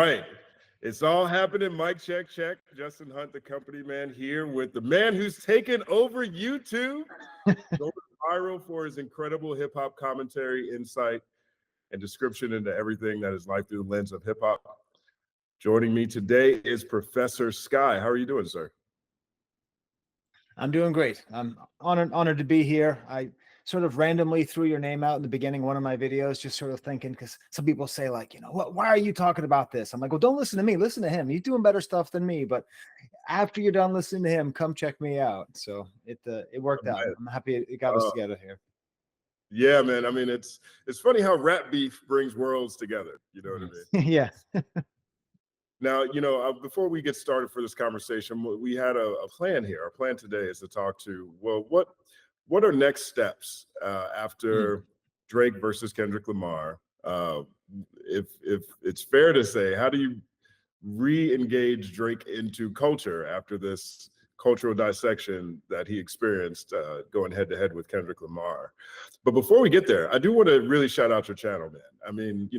right. It's all happening. Mic check, check. Justin Hunt, the company man, here with the man who's taken over YouTube, going viral for his incredible hip hop commentary, insight, and description into everything that is life through the lens of hip hop. Joining me today is Professor Skye. How are you doing, sir? I'm doing great. I'm honored to be here. I sort of randomly threw your name out in the beginning of one of my videos, just sort of thinking, because some people say like, why are you talking about this? I'm like, well, don't listen to me. Listen to him. He's doing better stuff than me. But after you're done listening to him, come check me out. So it worked out. I'm happy it got us together here. Yeah, man. I mean, it's funny how rap beef brings worlds together. You know what I mean? Yeah. Now, before we get started for this conversation, we had a plan here. Our plan today is to talk to, well, what are next steps after Drake versus Kendrick Lamar? If it's fair to say, how do you re-engage Drake into culture after this cultural dissection that he experienced going head to head with Kendrick Lamar? But before we get there, I do want to really shout out your channel, man. I mean,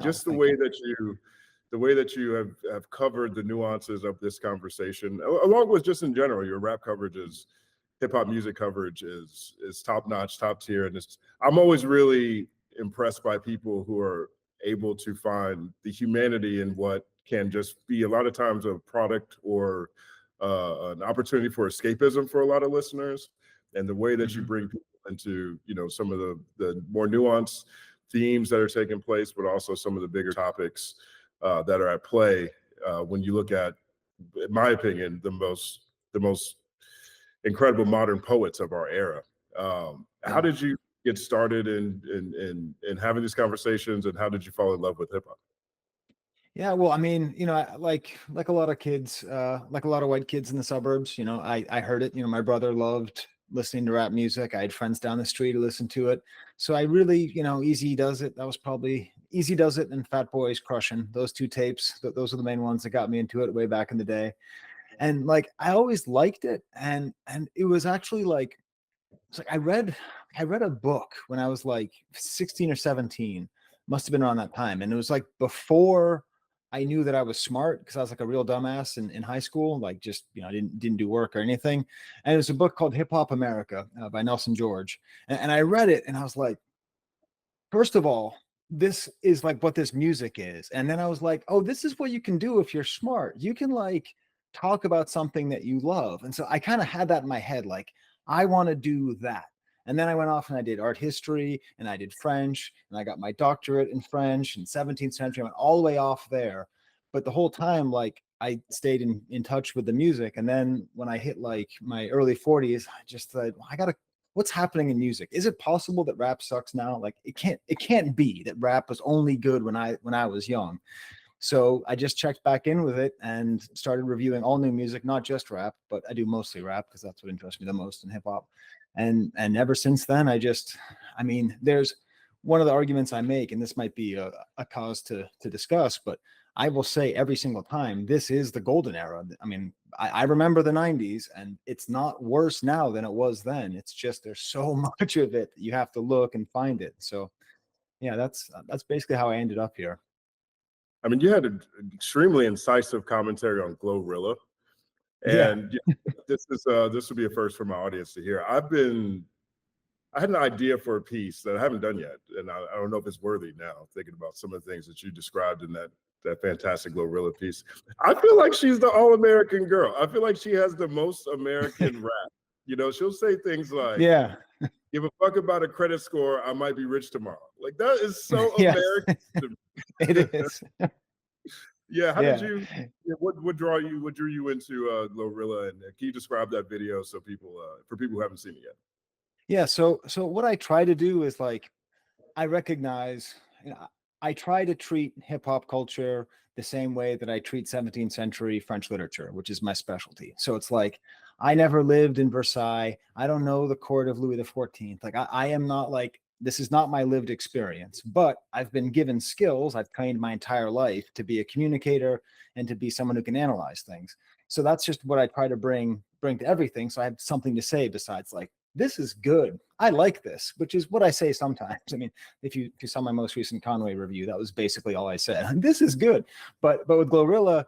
just the way that you have covered the nuances of this conversation, along with just in general, your rap coverage is hip hop music coverage is top notch, top tier. And I'm always really impressed by people who are able to find the humanity in what can just be a lot of times a product or an opportunity for escapism for a lot of listeners. And the way that you bring people into, some of the more nuanced themes that are taking place, but also some of the bigger topics that are at play when you look at, in my opinion, the most incredible modern poets of our era. How did you get started in having these conversations, and how did you fall in love with hip hop? Yeah, well, I mean, like a lot of kids, like a lot of white kids in the suburbs, I heard it. My brother loved listening to rap music. I had friends down the street who listened to it. So I really, Easy Does It. That was probably Easy Does It and Fat Boys Crushin'. Those two tapes, those are the main ones that got me into it way back in the day. And like I always liked it. And it was actually like, it's like I read a book when I was like 16 or 17. Must have been around that time. And it was like before I knew that I was smart, because I was like a real dumbass in high school, like just, didn't do work or anything. And it was a book called Hip Hop America by Nelson George. And I read it and I was like, first of all, this is like what this music is. And then I was like, oh, this is what you can do if you're smart. You can like talk about something that you love. And so I kind of had that in my head, like, I want to do that. And then I went off and I did art history and I did French and I got my doctorate in French and 17th century. I went all the way off there. But the whole time, like I stayed in touch with the music. And then when I hit like my early 40s, I just thought, what's happening in music? Is it possible that rap sucks now? Like it can't be that rap was only good when I was young. So I just checked back in with it and started reviewing all new music, not just rap, but I do mostly rap because that's what interests me the most in hip hop. And ever since then, there's one of the arguments I make, and this might be a cause to discuss, but I will say every single time, this is the golden era. I mean, I remember the 90s, and it's not worse now than it was then. It's just there's so much of it that you have to look and find it. So yeah, that's basically how I ended up here. I mean, you had an extremely incisive commentary on Glo-Rilla, and this will be a first for my audience to hear. I had an idea for a piece that I haven't done yet, and I don't know if it's worthy now, thinking about some of the things that you described in that fantastic Glo-Rilla piece. I feel like she's the all-American girl. I feel like she has the most American rap. She'll say things like, give a fuck about a credit score, I might be rich tomorrow. Like, that is so American to me. It is. Yeah, how did you? What drew you into Glo-Rilla, and can you describe that video so for people who haven't seen it yet? Yeah, so what I try to do is like, I recognize, I try to treat hip hop culture the same way that I treat 17th century French literature, which is my specialty. So it's like, I never lived in Versailles. I don't know the court of Louis XIV. Like I am not like, this is not my lived experience, but I've been given skills. I've trained my entire life to be a communicator and to be someone who can analyze things. So that's just what I try to bring to everything. So I have something to say besides like, this is good. I like this, which is what I say sometimes. I mean, if you saw my most recent Conway review, that was basically all I said. This is good. But with Glo-Rilla,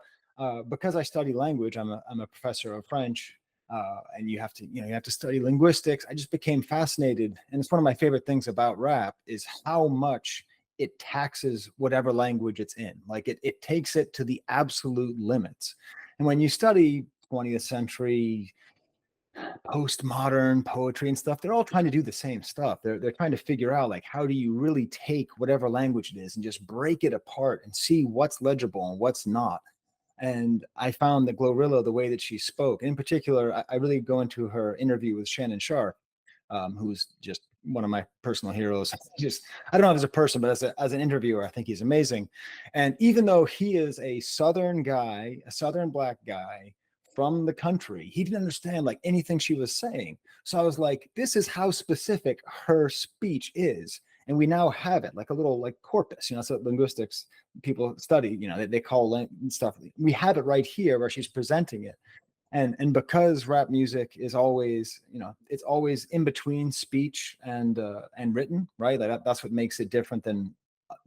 because I study language, I'm a professor of French, and you have to study linguistics. I just became fascinated, and it's one of my favorite things about rap is how much it taxes whatever language it's in. Like it takes it to the absolute limits. And when you study 20th century postmodern poetry and stuff, they're all trying to do the same stuff. They're trying to figure out, like, how do you really take whatever language it is and just break it apart and see what's legible and what's not. And I found that Glo-Rilla, the way that she spoke, in particular, I really go into her interview with Shannon Sharp, who's just one of my personal heroes. Just, I don't know if as a person, but as an interviewer, I think he's amazing. And even though he is a Southern guy, a Southern Black guy from the country, he didn't understand like anything she was saying. So I was like, this is how specific her speech is. And we now have it like a little like corpus, that's what linguistics people study, they call stuff. We have it right here where she's presenting it. And because rap music is always, it's always in between speech and written, right? Like that's what makes it different than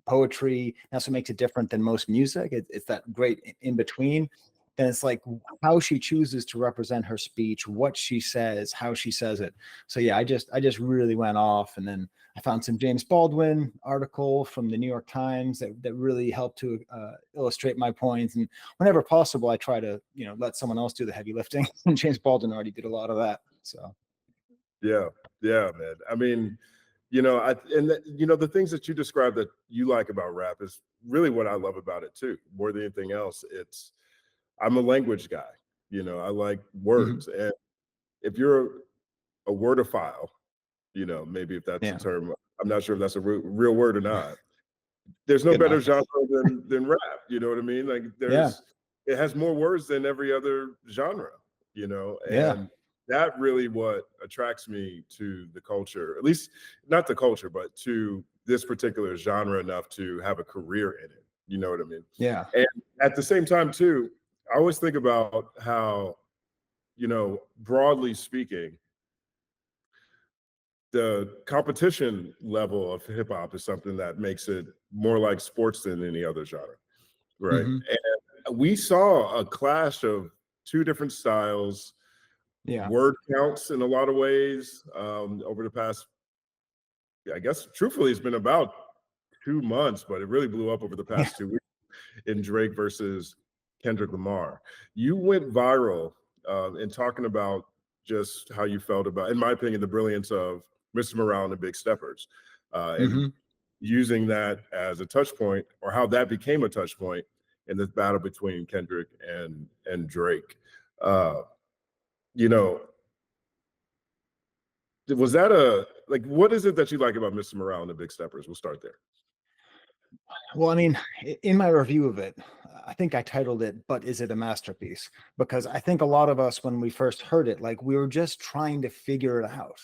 poetry. That's what makes it different than most music. It's that great in between. And it's like how she chooses to represent her speech, what she says, how she says it. So yeah, I just really went off. And then I found some James Baldwin article from the New York Times that really helped to illustrate my points. And whenever possible, I try to, let someone else do the heavy lifting. And James Baldwin already did a lot of that. So Yeah, man. I mean, the things that you described that you like about rap is really what I love about it too. More than anything else, I'm a language guy. I like words. And if you're a wordophile, maybe if that's a term, I'm not sure if that's a real word or not. There's no better genre than rap. You know what I mean? Like it has more words than every other genre, and that really what attracts me to the culture, at least not the culture, but to this particular genre enough to have a career in it. You know what I mean? Yeah. And at the same time too, I always think about how, broadly speaking, the competition level of hip hop is something that makes it more like sports than any other genre, right? And we saw a clash of two different styles, word counts in a lot of ways over the past, I guess, truthfully, it's been about 2 months, but it really blew up over the past 2 weeks in Drake versus Kendrick Lamar. You went viral in talking about just how you felt about, in my opinion, the brilliance of Mr. Morale and the Big Steppers, and using that as a touch point, or how that became a touch point in this battle between Kendrick and Drake. Was that what is it that you like about Mr. Morale and the Big Steppers? We'll start there. Well, I mean, in my review of it, I think I titled it, "But Is It a Masterpiece?" Because I think a lot of us, when we first heard it, like we were just trying to figure it out.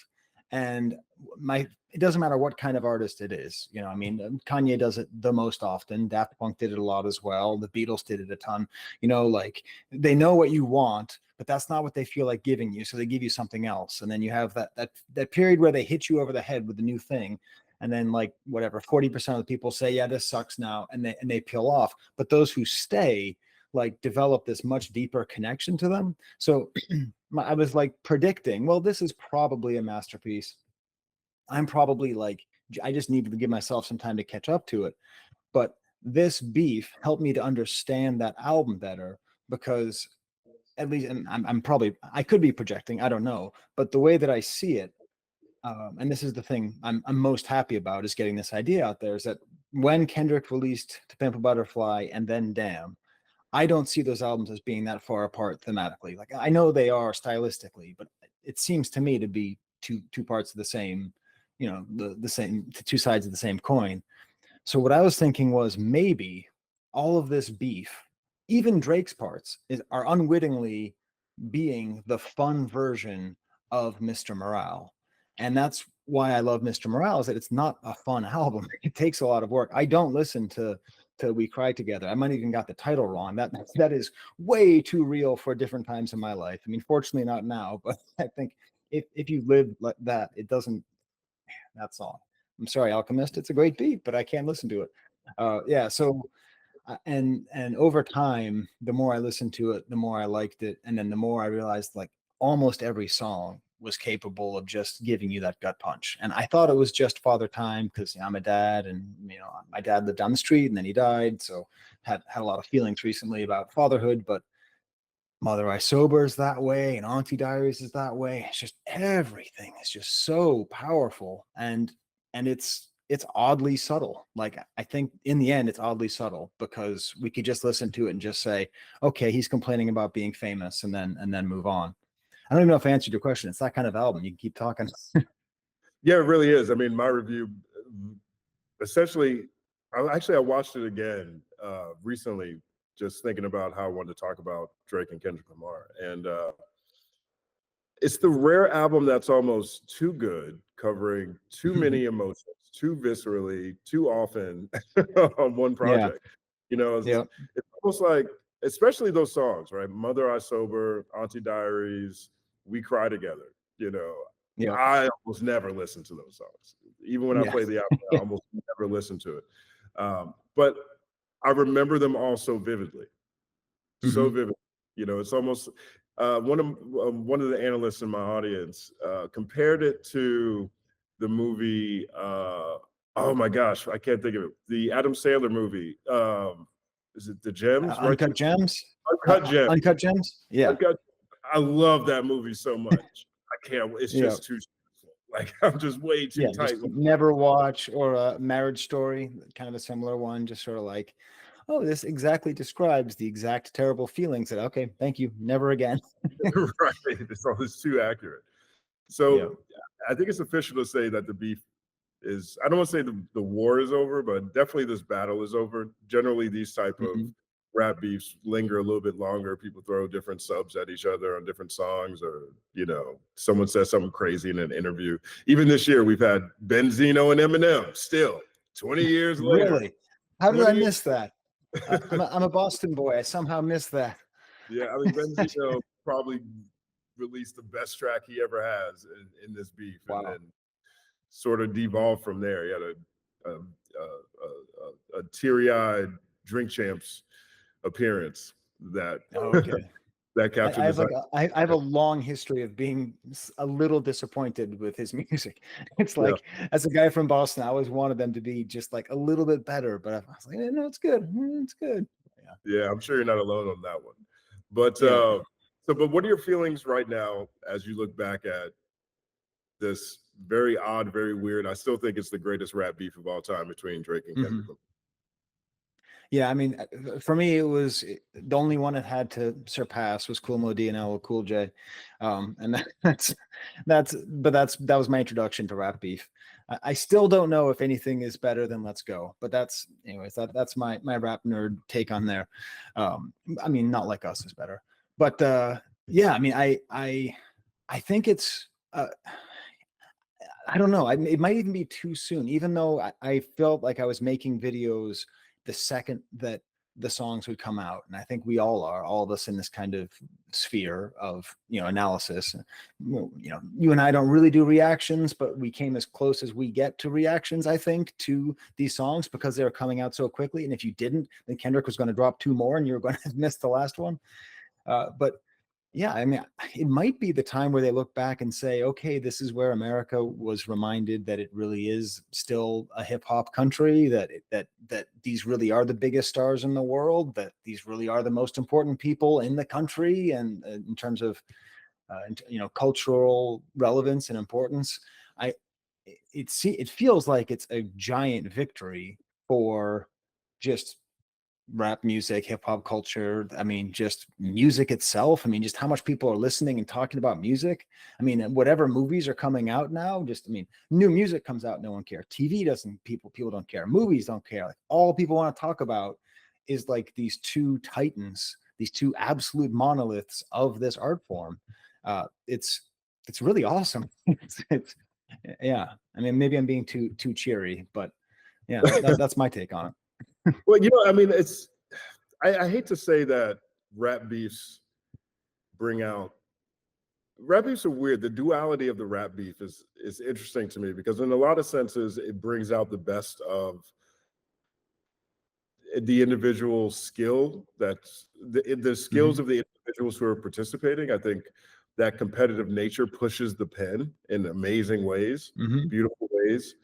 And it doesn't matter what kind of artist it is. I mean, Kanye does it the most often. Daft Punk did it a lot as well. The Beatles did it a ton. Like they know what you want, but that's not what they feel like giving you. So they give you something else. And then you have that period where they hit you over the head with the new thing. And then like whatever, 40% of the people say, yeah, this sucks now. And they peel off. But those who stay like develop this much deeper connection to them. So I was like predicting, well, this is probably a masterpiece. I'm probably like, I just needed to give myself some time to catch up to it. But this beef helped me to understand that album better, because at least, and I could be projecting, I don't know, but the way that I see it, and this is the thing I'm most happy about, is getting this idea out there, is that when Kendrick released To Pimp a Butterfly and then Damn, I don't see those albums as being that far apart thematically. Like I know they are stylistically, but it seems to me to be two parts of the same, the same, two sides of the same coin. So what I was thinking was maybe all of this beef, even Drake's parts, are unwittingly being the fun version of Mr. Morale. And that's why I love Mr. Morale, is that it's not a fun album. It takes a lot of work. I don't listen to We Cry Together. I might even got the title wrong. That is way too real for different times in my life. I mean, fortunately not now, but I think if you live like that, it doesn't. That song. I'm sorry, Alchemist. It's a great beat, but I can't listen to it. Yeah. So and over time, the more I listened to it, the more I liked it, and then the more I realized like almost every song was capable of just giving you that gut punch. And I thought it was just Father Time because I'm a dad, and my dad lived down the street and then he died, so had a lot of feelings recently about fatherhood. But Mother I Sober is that way, and Auntie Diaries is that way. It's just everything is just so powerful, and it's oddly subtle. Like I think in the end, it's oddly subtle because we could just listen to it and just say, okay, he's complaining about being famous, and then move on. I don't even know if I answered your question. It's that kind of album. You can keep talking. Yeah, it really is. I mean, my review essentially, I watched it again recently, just thinking about how I wanted to talk about Drake and Kendrick Lamar. And it's the rare album that's almost too good, covering too many emotions, too viscerally, too often on one Yeah. project. You know, Yeah. it's almost like, especially those songs, right? Mother I Sober, Auntie Diaries, We Cry Together. You know, Yeah. I almost never listen to those songs. Even when I Yeah. play the album, I almost never listen to it. But I remember them all so vividly, so Hmm. vivid. You know, it's almost one of the analysts in my audience compared it to the movie. Oh my gosh, I can't think of it. The Adam Sandler movie. Is it The Gems? Uncut Gems. Uncut Gems. Uncut Gems. Yeah. Uncut. I love that movie so much. I can't. It's Yeah. just too stressful. Like I'm just way too Yeah, tight. just Never Watch, or a Marriage Story, kind of a similar one, just sort of like, oh, this exactly describes the exact terrible feelings that, okay, thank you, never again. Right. It's too accurate. Yeah. So I think it's official to say that the beef is, I don't want to say the war is over, but definitely this battle is over. Generally, these type of Hmm. rap beefs linger a little bit longer. People throw different subs at each other on different songs, or someone says something crazy in an interview. Even this year, we've had Benzino and Eminem. Still, 20 years later, Really? How did 20 I years. miss that? I'm a Boston boy. I somehow missed that. Yeah, I mean Benzino probably released the best track he ever has in this beef, and Wow. then sort of devolved from there. He had a teary-eyed Drink Champs appearance that Okay. that I captured have this. like I have a long history of being a little disappointed with his music. It's Yeah, like, as a guy from Boston, I always wanted them to be just like a little bit better, but I was like, no, it's good. It's good. Yeah. yeah, I'm sure you're not alone on that one. But Yeah. but what are your feelings right now as you look back at this very odd, very weird? I still think it's the greatest rap beef of all time between Drake and Kendrick. Mhm. Yeah, I mean, for me, it was the only one it had to surpass was Cool Mo D and LL Cool J, and that was my introduction to rap beef. I still don't know if anything is better than Let's Go, but that's my rap nerd take on there. I mean, Not Like Us is better, but yeah, I mean, I think it's. I don't know. It might even be too soon, even though I felt like I was making videos the second that the songs would come out. And I think we all are, all of us in this kind of sphere of, analysis. You and I don't really do reactions, but we came as close as we get to reactions, I think, to these songs because they were coming out so quickly. And if you didn't, then Kendrick was going to drop two more and you were going to miss the last one. But yeah, I mean, it might be the time where they look back and say, okay, this is where America was reminded that it really is still a hip hop country, that these really are the biggest stars in the world, that these really are the most important people in the country, and in terms of cultural relevance and importance. I it feels like it's a giant victory for just rap music, hip hop culture. I mean, just music itself. I mean, just how much people are listening and talking about music. I mean, whatever movies are coming out now, I mean, new music comes out, no one cares. TV doesn't, people don't care. Movies don't care. Like, all people want to talk about is like these two titans, these two absolute monoliths of this art form. It's really awesome. Yeah. I mean, maybe I'm being too cheery, but yeah, that's my take on it. Well, I mean, I hate to say that rap beefs bring out rap beefs are weird. The duality of the rap beef is interesting to me because in a lot of senses it brings out the best of the individual skill that's the skills Mhm. of the individuals who are participating. I think that competitive nature pushes the pen in amazing ways, Mhm. beautiful ways.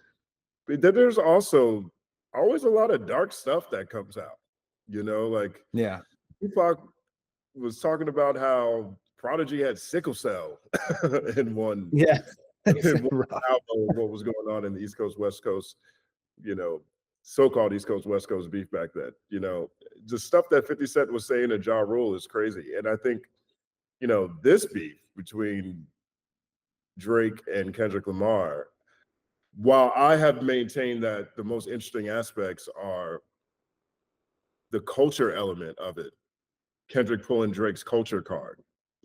But then there's also always a lot of dark stuff that comes out. Like Yeah. Tupac was talking about how Prodigy had sickle cell in one Yeah. It's in one rough. album of what was going on in the East Coast, West Coast, you know, so-called East Coast, West Coast beef back then. The stuff that 50 Cent was saying to Ja Rule is crazy. And I think, this beef between Drake and Kendrick Lamar, while I have maintained that the most interesting aspects are the culture element of it, Kendrick pulling Drake's culture card.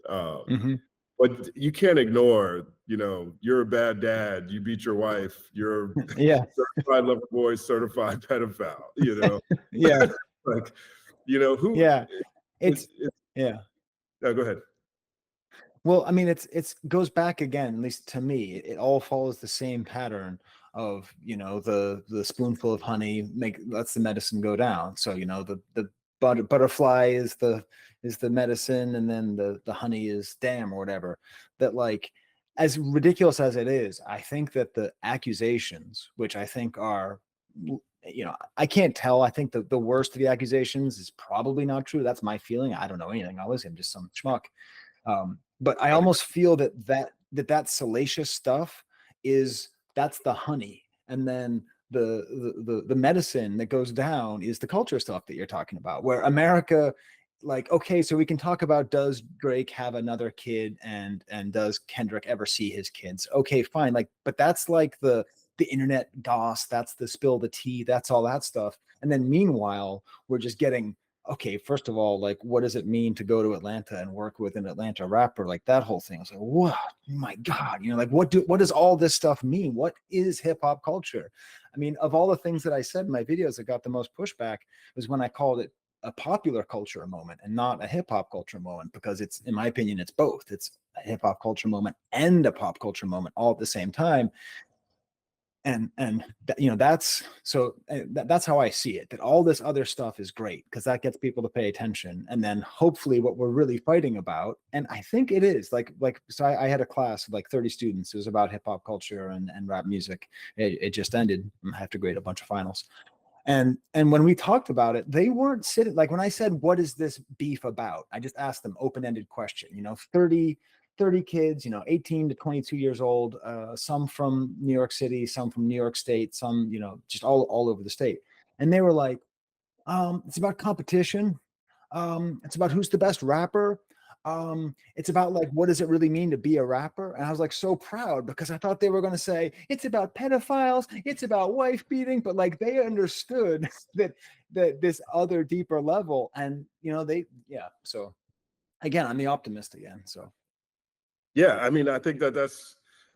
Um, Mhm. but you can't ignore, you're a bad dad, you beat your wife, you're Yeah. certified lover boy, certified pedophile, Yeah. like, who Yeah. It's it's yeah. no, go ahead. Well, I mean, it's goes back again, at least to me. It all follows the same pattern of, the spoonful of honey lets the medicine go down. So, the butterfly is the medicine, and then the honey is damn or whatever. That, like, as ridiculous as it is, I think that the accusations, which I think are, I can't tell. I think the worst of the accusations is probably not true. That's my feeling. I don't know anything. I'm just some schmuck. But I I think almost feel that salacious stuff that's the honey, and then the medicine that goes down is the culture stuff that you're talking about. Where America, like, okay, so we can talk about, does Drake have another kid, and does Kendrick ever see his kids? Okay, fine, like, but that's like the internet goss, that's the spill the tea, that's all that stuff. And then meanwhile, we're just getting, okay, first of all, like, what does it mean to go to Atlanta and work with an Atlanta rapper? Like, that whole thing. I was like, wow, my God, like, what does all this stuff mean? What is hip hop culture? I mean, of all the things that I said in my videos that got the most pushback was when I called it a popular culture moment and not a hip hop culture moment, because it's, in my opinion, it's both. It's a hip hop culture moment and a pop culture moment all at the same time. That's so that's how I see it, that all this other stuff is great because that gets people to pay attention, and then hopefully what we're really fighting about, and I think it is like so I had a class of like 30 students. It was about hip-hop culture and rap music. It just ended. I have to grade a bunch of finals. And when we talked about it, they weren't sitting, like, when I said, what is this beef about, I just asked them open-ended question. 30 kids, 18 to 22 years old, some from New York City, some from New York State, some, just all over the state. And they were like, it's about competition. It's about who's the best rapper. It's about, like, what does it really mean to be a rapper? And I was like so proud because I thought they were going to say it's about pedophiles, it's about wife beating, but like they understood that this other deeper level, and So again, I'm the optimist again. So. Yeah, I mean, I think I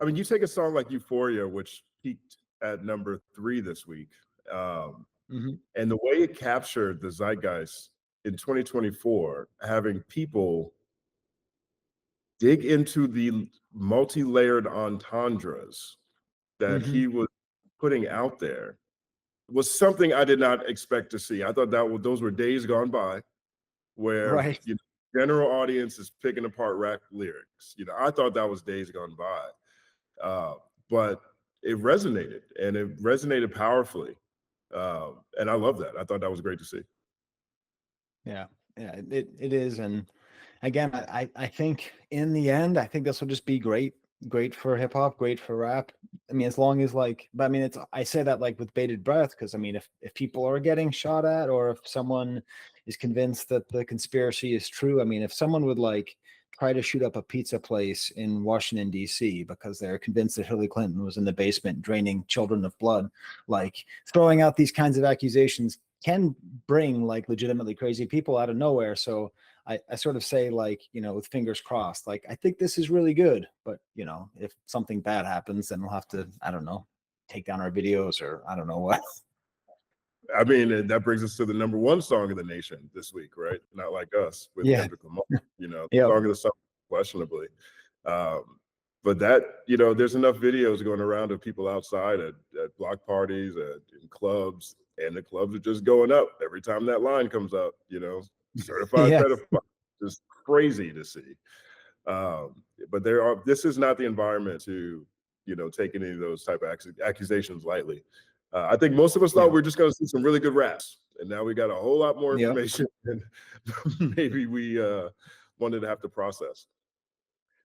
mean, you take a song like Euphoria, which peaked at number 3 this week, um, Mhm. and the way it captured the zeitgeist in 2024, having people dig into the multi-layered entendres that Mhm. he was putting out there was something I did not expect to see. I thought those were days gone by where Right. general audience is picking apart rap lyrics. I thought that was days gone by, uh, but it resonated and it resonated powerfully, and I love that. I thought that was great to see. Yeah. Yeah, it is. And again, I think in the end, I think this will just be great for hip hop, great for rap. I mean, as long as, like, but I mean, I say that like with bated breath, because I mean, if people are getting shot at, or if someone is convinced that the conspiracy is true, I mean, if someone would, like, try to shoot up a pizza place in Washington D.C. because they're convinced that Hillary Clinton was in the basement draining children of blood, like, throwing out these kinds of accusations can bring, like, legitimately crazy people out of nowhere. So I sort of say, like, with fingers crossed, like, I think this is really good, but if something bad happens, then we'll have to, I don't know, take down our videos, or I don't know what. I mean, and that brings us to the number 1 song of the nation this week, right? Not Like Us with Yeah. Kendrick Lamar. Yep. Song of the summer, questionably. Um, but that, there's enough videos going around of people outside at block parties, in clubs, and the clubs are just going up every time that line comes up, certified Yeah. pedophile. Just crazy to see. But this is not the environment to, take any of those type of accusations lightly. I think most of us thought Yeah. we are just going to see some really good raps, and now we got a whole lot more Yeah. information than maybe we wanted to have to process.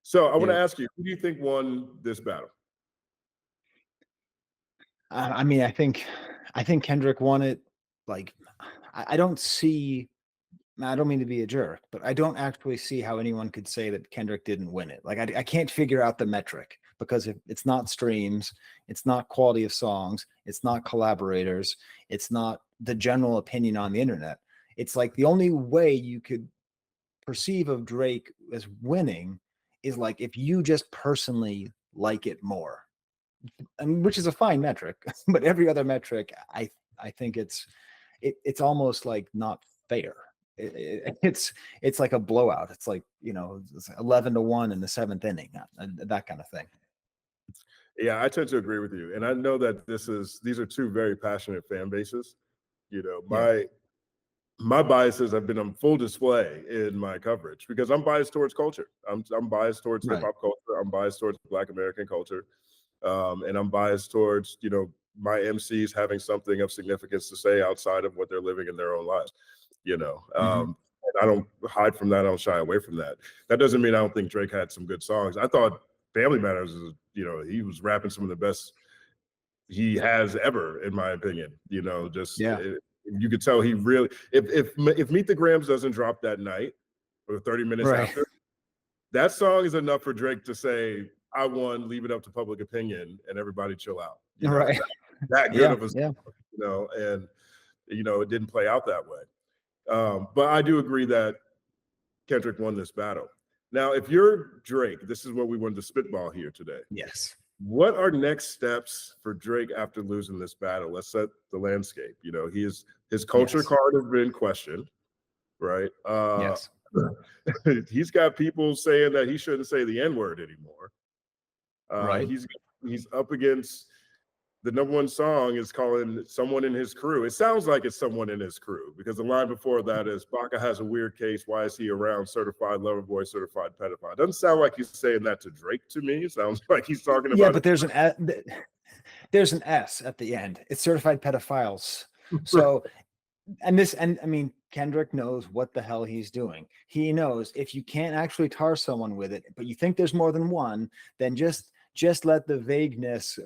So I want to Yeah. ask you, who do you think won this battle? I mean, I think Kendrick won it. Like, I don't see. I don't mean to be a jerk, but I don't actually see how anyone could say that Kendrick didn't win it. Like, I can't figure out the metric, because if it's not streams, it's not quality of songs, it's not collaborators, it's not the general opinion on the internet. It's like the only way you could perceive of Drake as winning is like if you just personally like it more, and which is a fine metric. But every other metric, I think it's almost like not fair. It's like a blowout. It's like, it's 11-1 in the seventh inning, that kind of thing. Yeah, I tend to agree with you, and I know that these are two very passionate fan bases. Yeah. My biases have been on full display in my coverage because I'm biased towards culture. I'm biased towards hip Right. hop culture. I'm biased towards Black American culture, and I'm biased towards my MCs having something of significance to say outside of what they're living in their own lives. Hmm. And I don't hide from that. I don't shy away from that. That doesn't mean I don't think Drake had some good songs. I thought Family Matters is, he was rapping some of the best he has ever, in my opinion. Yeah. You could tell he really, if Meet the Grams doesn't drop that night or 30 minutes Right. after, that song is enough for Drake to say, I won, leave it up to public opinion, and everybody chill out. Right. That good Yeah. of a Yeah. song, and it didn't play out that way. But I do agree that Kendrick won this battle. Now, if you're Drake, this is what we wanted to spitball here today. Yes. What are next steps for Drake after losing this battle? Let's set the landscape. His culture Yes. card has been questioned, right? Yes. He's got people saying that he shouldn't say the N-word anymore. Right. He's up against the number one song is calling someone in his crew. It sounds like it's someone in his crew because the line before that is Baca has a weird case. Why is he around? Certified lover boy, certified pedophile. It doesn't sound like he's saying that to Drake to me. It sounds like he's talking Yeah, about but there's an S at the end. It's certified pedophiles. it. So, and I mean, Kendrick knows what the hell he's doing. He knows if you can't actually tar someone with it, but you think there's more than one, then just let the vagueness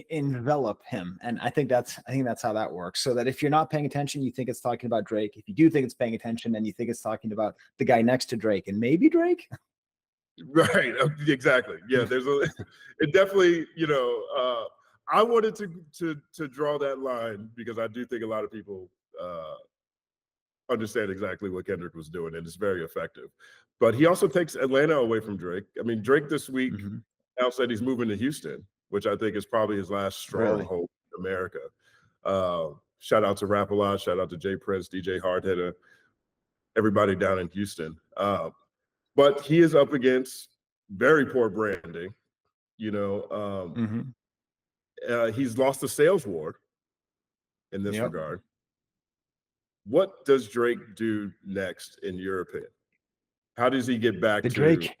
envelop him. And I think that's how that works. So that if you're not paying attention, you think it's talking about Drake. If you do think it's paying attention, then you think it's talking about the guy next to Drake and maybe Drake. Right, exactly. Yeah, it definitely, I wanted to draw that line because I do think a lot of people understand exactly what Kendrick was doing, and it's very effective. But he also takes Atlanta away from Drake. I mean, Drake this week Mm-hmm. announced that he's moving to Houston, which I think is probably his last Really? stronghold in America. Shout out to Rap a Lot, shout out to Jay Prince, DJ Hardhitter, everybody down in Houston. But he is up against very poor branding. Mm-hmm. He's lost the sales war in this Yep. regard. What does Drake do next, in your opinion? How does he get back The to? Drake,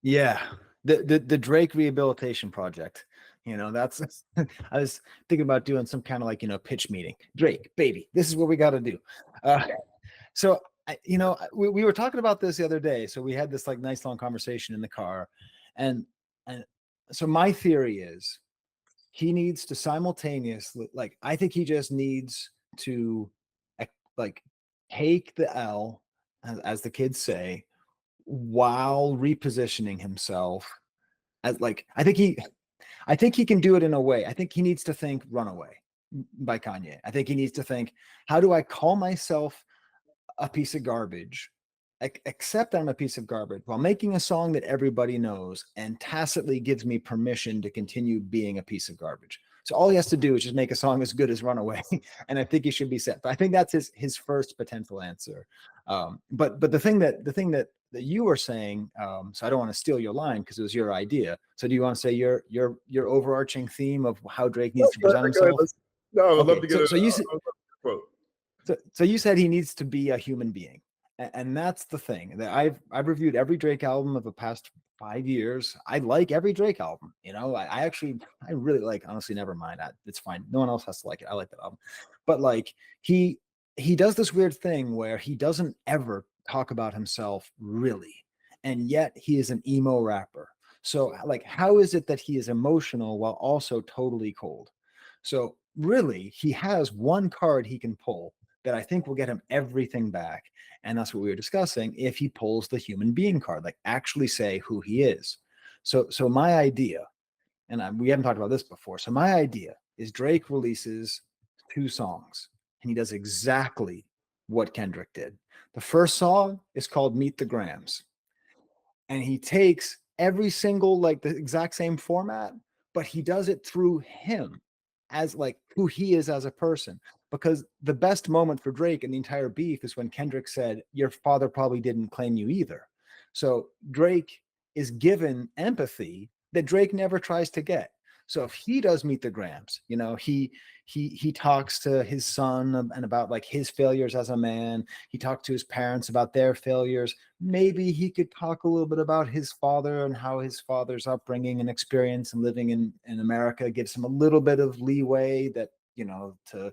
yeah, the Drake rehabilitation project. That's I was thinking about doing some kind of like pitch meeting. Drake, baby, this is what we got to do. So we were talking about this the other day. So we had this like nice long conversation in the car, and so my theory is he needs to simultaneously, like, I think he just needs to like take the L, as the kids say, while repositioning himself as like I think he can do it in a way. I think he needs to think Runaway by Kanye. I think he needs to think, how do I call myself a piece of garbage, accept I'm a piece of garbage while making a song that everybody knows and tacitly gives me permission to continue being a piece of garbage. So all he has to do is just make a song as good as Runaway, and I think he should be set. But I think that's his first potential answer. But the thing that you were saying, so I don't want to steal your line because it was your idea. So do you want to say your overarching theme of how Drake needs to present Go ahead. himself? No, I would love Okay, to get so you I would love to get a quote. so you said he needs to be a human being, and that's the thing that I've reviewed every Drake album of the past 5 years. I like every Drake album. You know, I really like. Honestly, never mind. It's fine. No one else has to like it. I like that album, but like he does this weird thing where he doesn't ever talk about himself really, and yet he is an emo rapper. So like, how is it that he is emotional while also totally cold? So really, he has one card he can pull that I think will get him everything back. And that's what we were discussing. If he pulls the human being card, like actually say who he is. So my idea, and we haven't talked about this before. So my idea is Drake releases 2 songs, and he does exactly what Kendrick did. The first song is called Meet the Grams, and he takes every single, like the exact same format, but he does it through him as like who he is as a person. Because the best moment for Drake in the entire beef is when Kendrick said, "Your father probably didn't claim you either." So Drake is given empathy that Drake never tries to get. So if he does Meet the Grams, you know, he talks to his son and about like his failures as a man. He talked to his parents about their failures. Maybe he could talk a little bit about his father and how his father's upbringing and experience and living in America gives him a little bit of leeway that, you know, to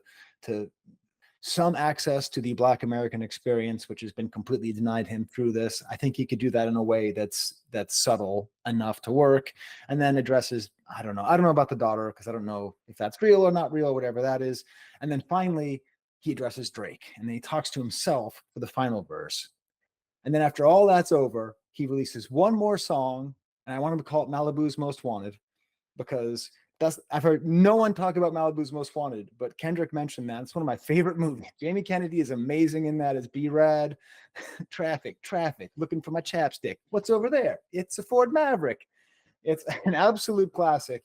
some access to the Black American experience, which has been completely denied him through this. I think he could do that in a way that's subtle enough to work, and then addresses, I don't know about the daughter, because I don't know if that's real or not real, whatever that is. And then finally, he addresses Drake, and then he talks to himself for the final verse. And then after all that's over, he releases one more song, and I want him to call it Malibu's Most Wanted, because I've heard no one talk about Malibu's Most Wanted, but Kendrick mentioned that. It's one of my favorite movies. Jamie Kennedy is amazing in that as B-Rad. Traffic, looking for my chapstick. What's over there? It's a Ford Maverick. It's an absolute classic.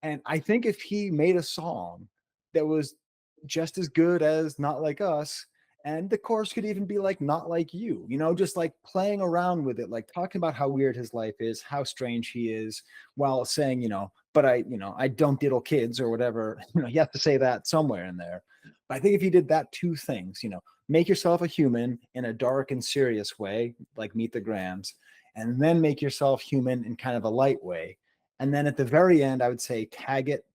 And I think if he made a song that was just as good as Not Like Us, and the chorus could even be like Not Like You, you know, just like playing around with it, like talking about how weird his life is, how strange he is, while saying, you know, but I don't diddle kids or whatever. You know, you have to say that somewhere in there. But I think if you did that 2 things, you know, make yourself a human in a dark and serious way, like Meet the Grams, and then make yourself human in kind of a light way. And then at the very end, I would say tag it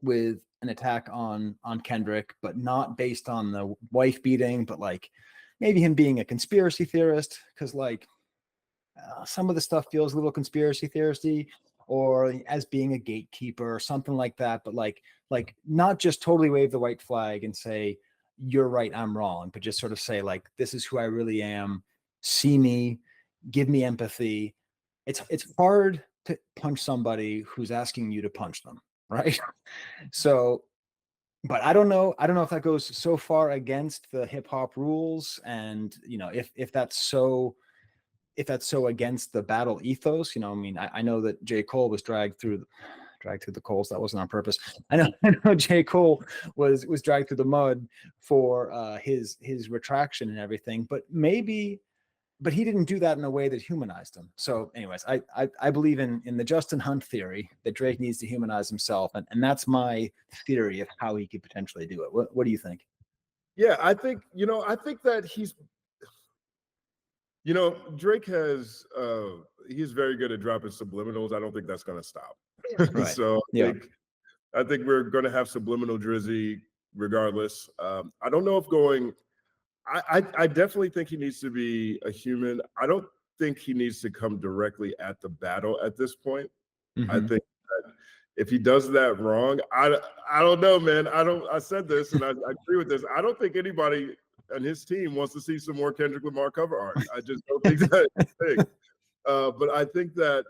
with an attack on Kendrick, but not based on the wife beating, but like maybe him being a conspiracy theorist, because like some of the stuff feels a little conspiracy theoristy, or as being a gatekeeper or something like that. But like not just totally wave the white flag and say you're right, I'm wrong, but just sort of say like this is who I really am. See me, give me empathy. It's hard to punch somebody who's asking you to punch them, right? So, but I don't know if that goes so far against the hip hop rules, and you know, if that's so against the battle ethos. You know, I mean, I know that J. Cole was dragged through the coals. That wasn't on purpose. I know J. Cole was dragged through the mud for his retraction and everything, but he didn't do that in a way that humanized him. So anyways, I believe in the Justin Hunt theory that Drake needs to humanize himself. And that's my theory of how he could potentially do it. What do you think? Yeah, I think that Drake he's very good at dropping subliminals. I don't think that's going to stop. Right. So Yeah. I think we're going to have subliminal Drizzy regardless. I don't know if going. I definitely think he needs to be a human. I don't think he needs to come directly at the battle at this point. I Mm-hmm. think that if he does that wrong, I don't know, man. I said this and I agree with this. I don't think anybody on his team wants to see some more Kendrick Lamar cover art. I just don't think that's a thing. But I think that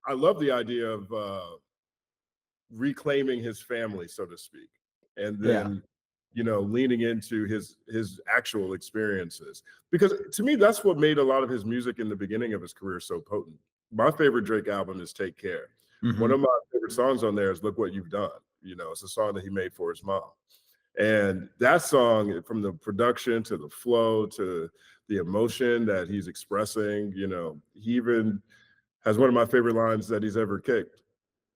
I love the idea of reclaiming his family, so to speak, and then leaning into his actual experiences, because to me that's what made a lot of his music in the beginning of his career so potent. My favorite Drake album is Take Care. Mm-hmm. One of my favorite songs on there is Look What You've Done. It's a song that he made for his mom. And that song, from the production to the flow to the emotion that he's expressing, he even has one of my favorite lines that he's ever kicked.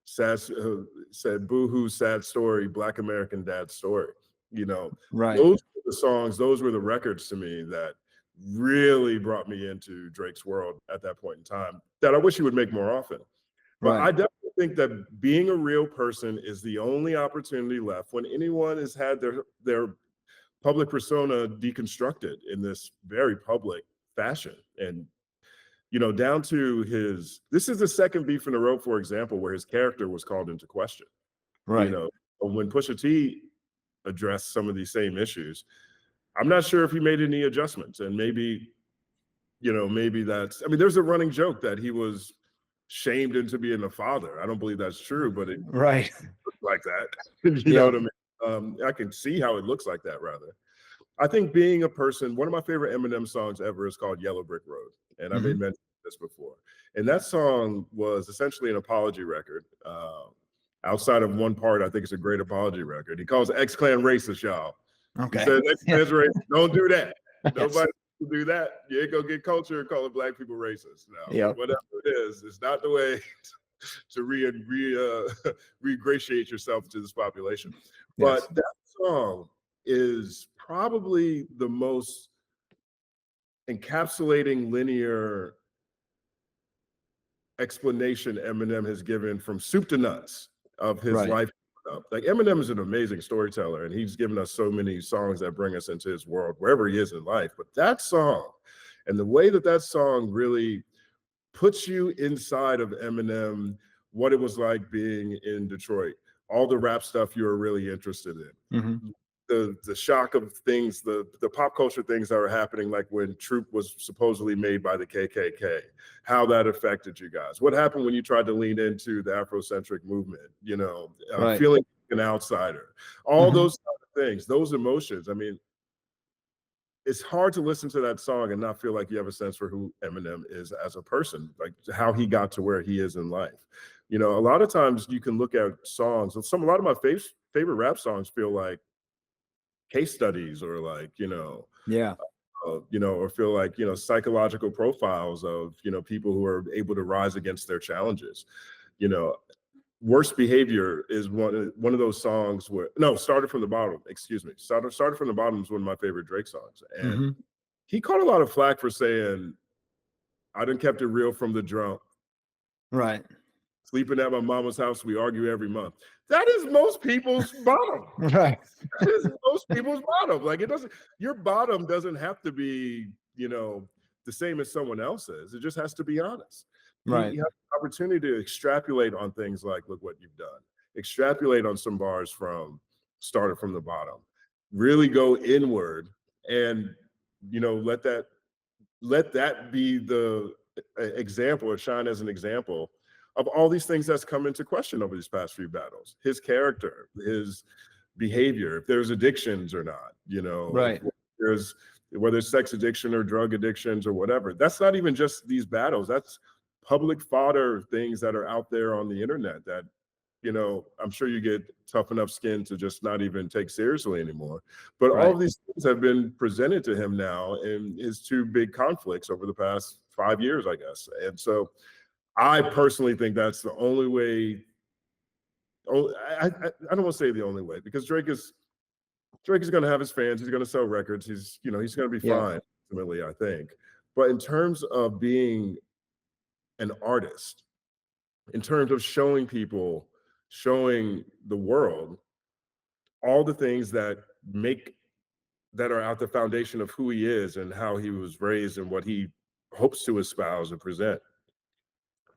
Said, "Boo-hoo, sad story, Black American dad story." Right. Those were the songs, those were the records to me that really brought me into Drake's world at that point in time that I wish he would make more often. But I Right. definitely think that being a real person is the only opportunity left when anyone has had their public persona deconstructed in this very public fashion. And down to this is the second beef in a row, for example, where his character was called into question. You Right. know, when Pusha T addressed some of these same issues, I'm not sure if he made any adjustments. And maybe that's, I mean, there's a running joke that he was shamed into being a father. I don't believe that's true, but it Right. looks like that. You know Yeah. what I mean? I can see how it looks like that, rather. I think being a person, one of my favorite Eminem songs ever is called Yellow Brick Road. And I made Hmm. mention of this before. And that song was essentially an apology record. Outside of one part, I think it's a great apology record. He calls X-Clan racist, y'all. He Okay. said, Yeah. X-Clan's racist. Don't do that. Yes. Nobody will do that. You ain't gonna get culture and calling black people racist. Now, Yep. whatever it is, it's not the way to re-ingratiate yourself to this population. Yes. But that song is probably the most encapsulating linear explanation Eminem has given from soup to nuts of his Right. life. Like, Eminem is an amazing storyteller, and he's given us so many songs that bring us into his world wherever he is in life. But that song, and the way that song really puts you inside of Eminem, what it was like being in Detroit, all the rap stuff you were really interested in, Hmm. the shock of things, the pop culture things that were happening, like when Troop was supposedly made by the KKK, how that affected you guys. What happened when you tried to lean into the Afrocentric movement? Right. Feeling an outsider, all Hmm. those kind of things, those emotions. I mean, it's hard to listen to that song and not feel like you have a sense for who Eminem is as a person, like how he got to where he is in life. A lot of times you can look at songs, a lot of my favorite rap songs feel like case studies, or like, Yeah. or feel like, psychological profiles of, people who are able to rise against their challenges. You know, Worst Behavior is one of those songs where, no, Started from the Bottom, excuse me. Started from the Bottom is one of my favorite Drake songs. And Hmm. he caught a lot of flack for saying, "I done kept it real from the jump. Right. Sleeping at my mama's house, we argue every month." That is most people's bottom. Right. That is most people's bottom. Like, your bottom doesn't have to be, the same as someone else's. It just has to be honest. He Right. has the opportunity to extrapolate on things like, look what you've done. Extrapolate on some bars from Started from the Bottom. Really go inward and, let that be the example, or shine as an example of all these things that's come into question over these past few battles. His character, his behavior, if there's addictions or not, Right. there's whether it's sex addiction or drug addictions or whatever. That's not even just these battles. That's public fodder things that are out there on the internet that, I'm sure you get tough enough skin to just not even take seriously anymore. But all Right. of these things have been presented to him now in his two big conflicts over the past 5 years, I guess. And so I personally think that's the only way. Oh, I don't want to say the only way, because Drake is going to have his fans. He's going to sell records. He's going to be Yeah. fine ultimately, I think. But in terms of being an artist, in terms of showing the world all the things that are at the foundation of who he is and how he was raised and what he hopes to espouse and present,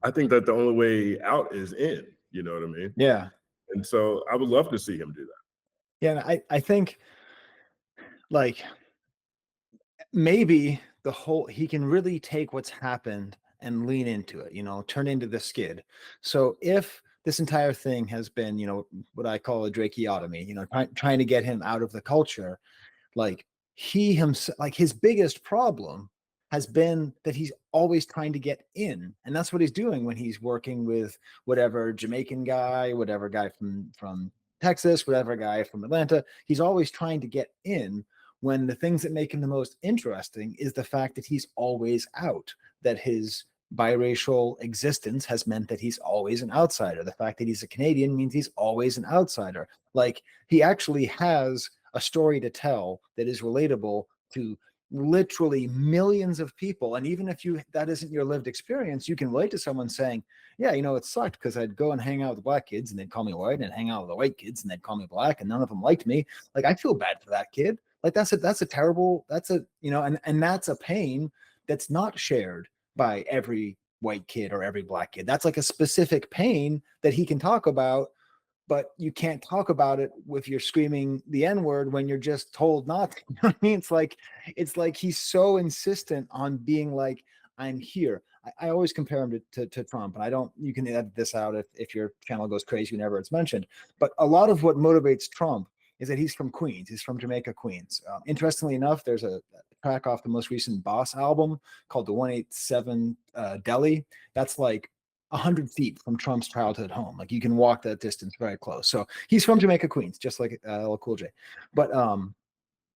I think that the only way out is in. You know what I mean? Yeah. And so I would love to see him do that. Yeah. And I think, like, maybe he can really take what's happened and lean into it, turn into the skid. So if this entire thing has been, what I call a Drakeotomy, trying to get him out of the culture, like, he himself, like, his biggest problem has been that he's always trying to get in, and that's what he's doing when he's working with whatever Jamaican guy, whatever guy from Texas, whatever guy from Atlanta. He's always trying to get in, when the things that make him the most interesting is the fact that he's always out, that his biracial existence has meant that he's always an outsider. The fact that he's a Canadian means he's always an outsider. Like, he actually has a story to tell that is relatable to literally millions of people. And even if that isn't your lived experience, you can relate to someone saying, yeah, it sucked because I'd go and hang out with the black kids and they'd call me white, and hang out with the white kids and they'd call me black, and none of them liked me. Like, I feel bad for that kid. Like, that's a terrible, and that's a pain that's not shared by every white kid or every black kid. That's like a specific pain that he can talk about, but you can't talk about it if you're screaming the N-word when you're just told not to. You know what I mean? It's like he's so insistent on being like, I'm here. I always compare him to Trump, and you can edit this out if your channel goes crazy whenever it's mentioned. But a lot of what motivates Trump is that he's from Queens. He's from Jamaica, Queens. Interestingly enough, there's a track off the most recent Boss album called the 187 Deli. That's like 100 feet from Trump's childhood home. Like, you can walk that distance very close. So he's from Jamaica, Queens, just like LL Cool J. But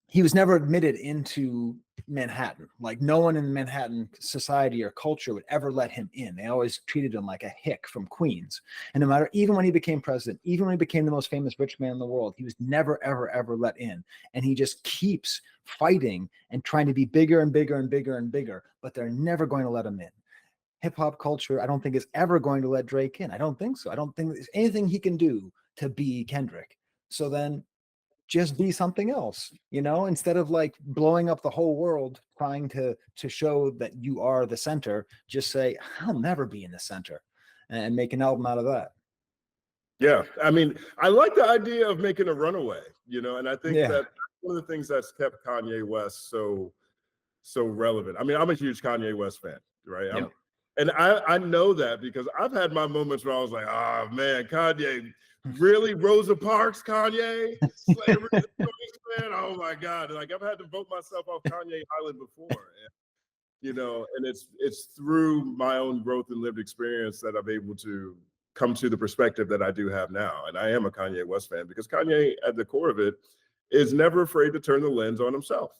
he was never admitted into Manhattan. Like, no one in Manhattan society or culture would ever let him in. They always treated him like a hick from Queens. And no matter, even when he became president, even when he became the most famous rich man in the world, he was never, ever, ever let in. And he just keeps fighting and trying to be bigger and bigger and bigger and bigger, but they're never going to let him in. Hip hop culture, I don't think, is ever going to let Drake in. I don't think so. I don't think there's anything he can do to be Kendrick. So then just be something else, instead of like blowing up the whole world trying to show that you are the center. Just say, I'll never be in the center, and make an album out of that. Yeah, I mean, I like the idea of making a runaway, and I think Yeah. that one of the things that's kept Kanye West so relevant. I mean, I'm a huge Kanye West fan, right? Yep. And I know that because I've had my moments where I was like, oh man, Kanye, really? Rosa Parks, Kanye, slavery, man. Oh my God. Like, I've had to vote myself off Kanye Island before. And it's through my own growth and lived experience that I'm able to come to the perspective that I do have now. And I am a Kanye West fan because Kanye, at the core of it, is never afraid to turn the lens on himself.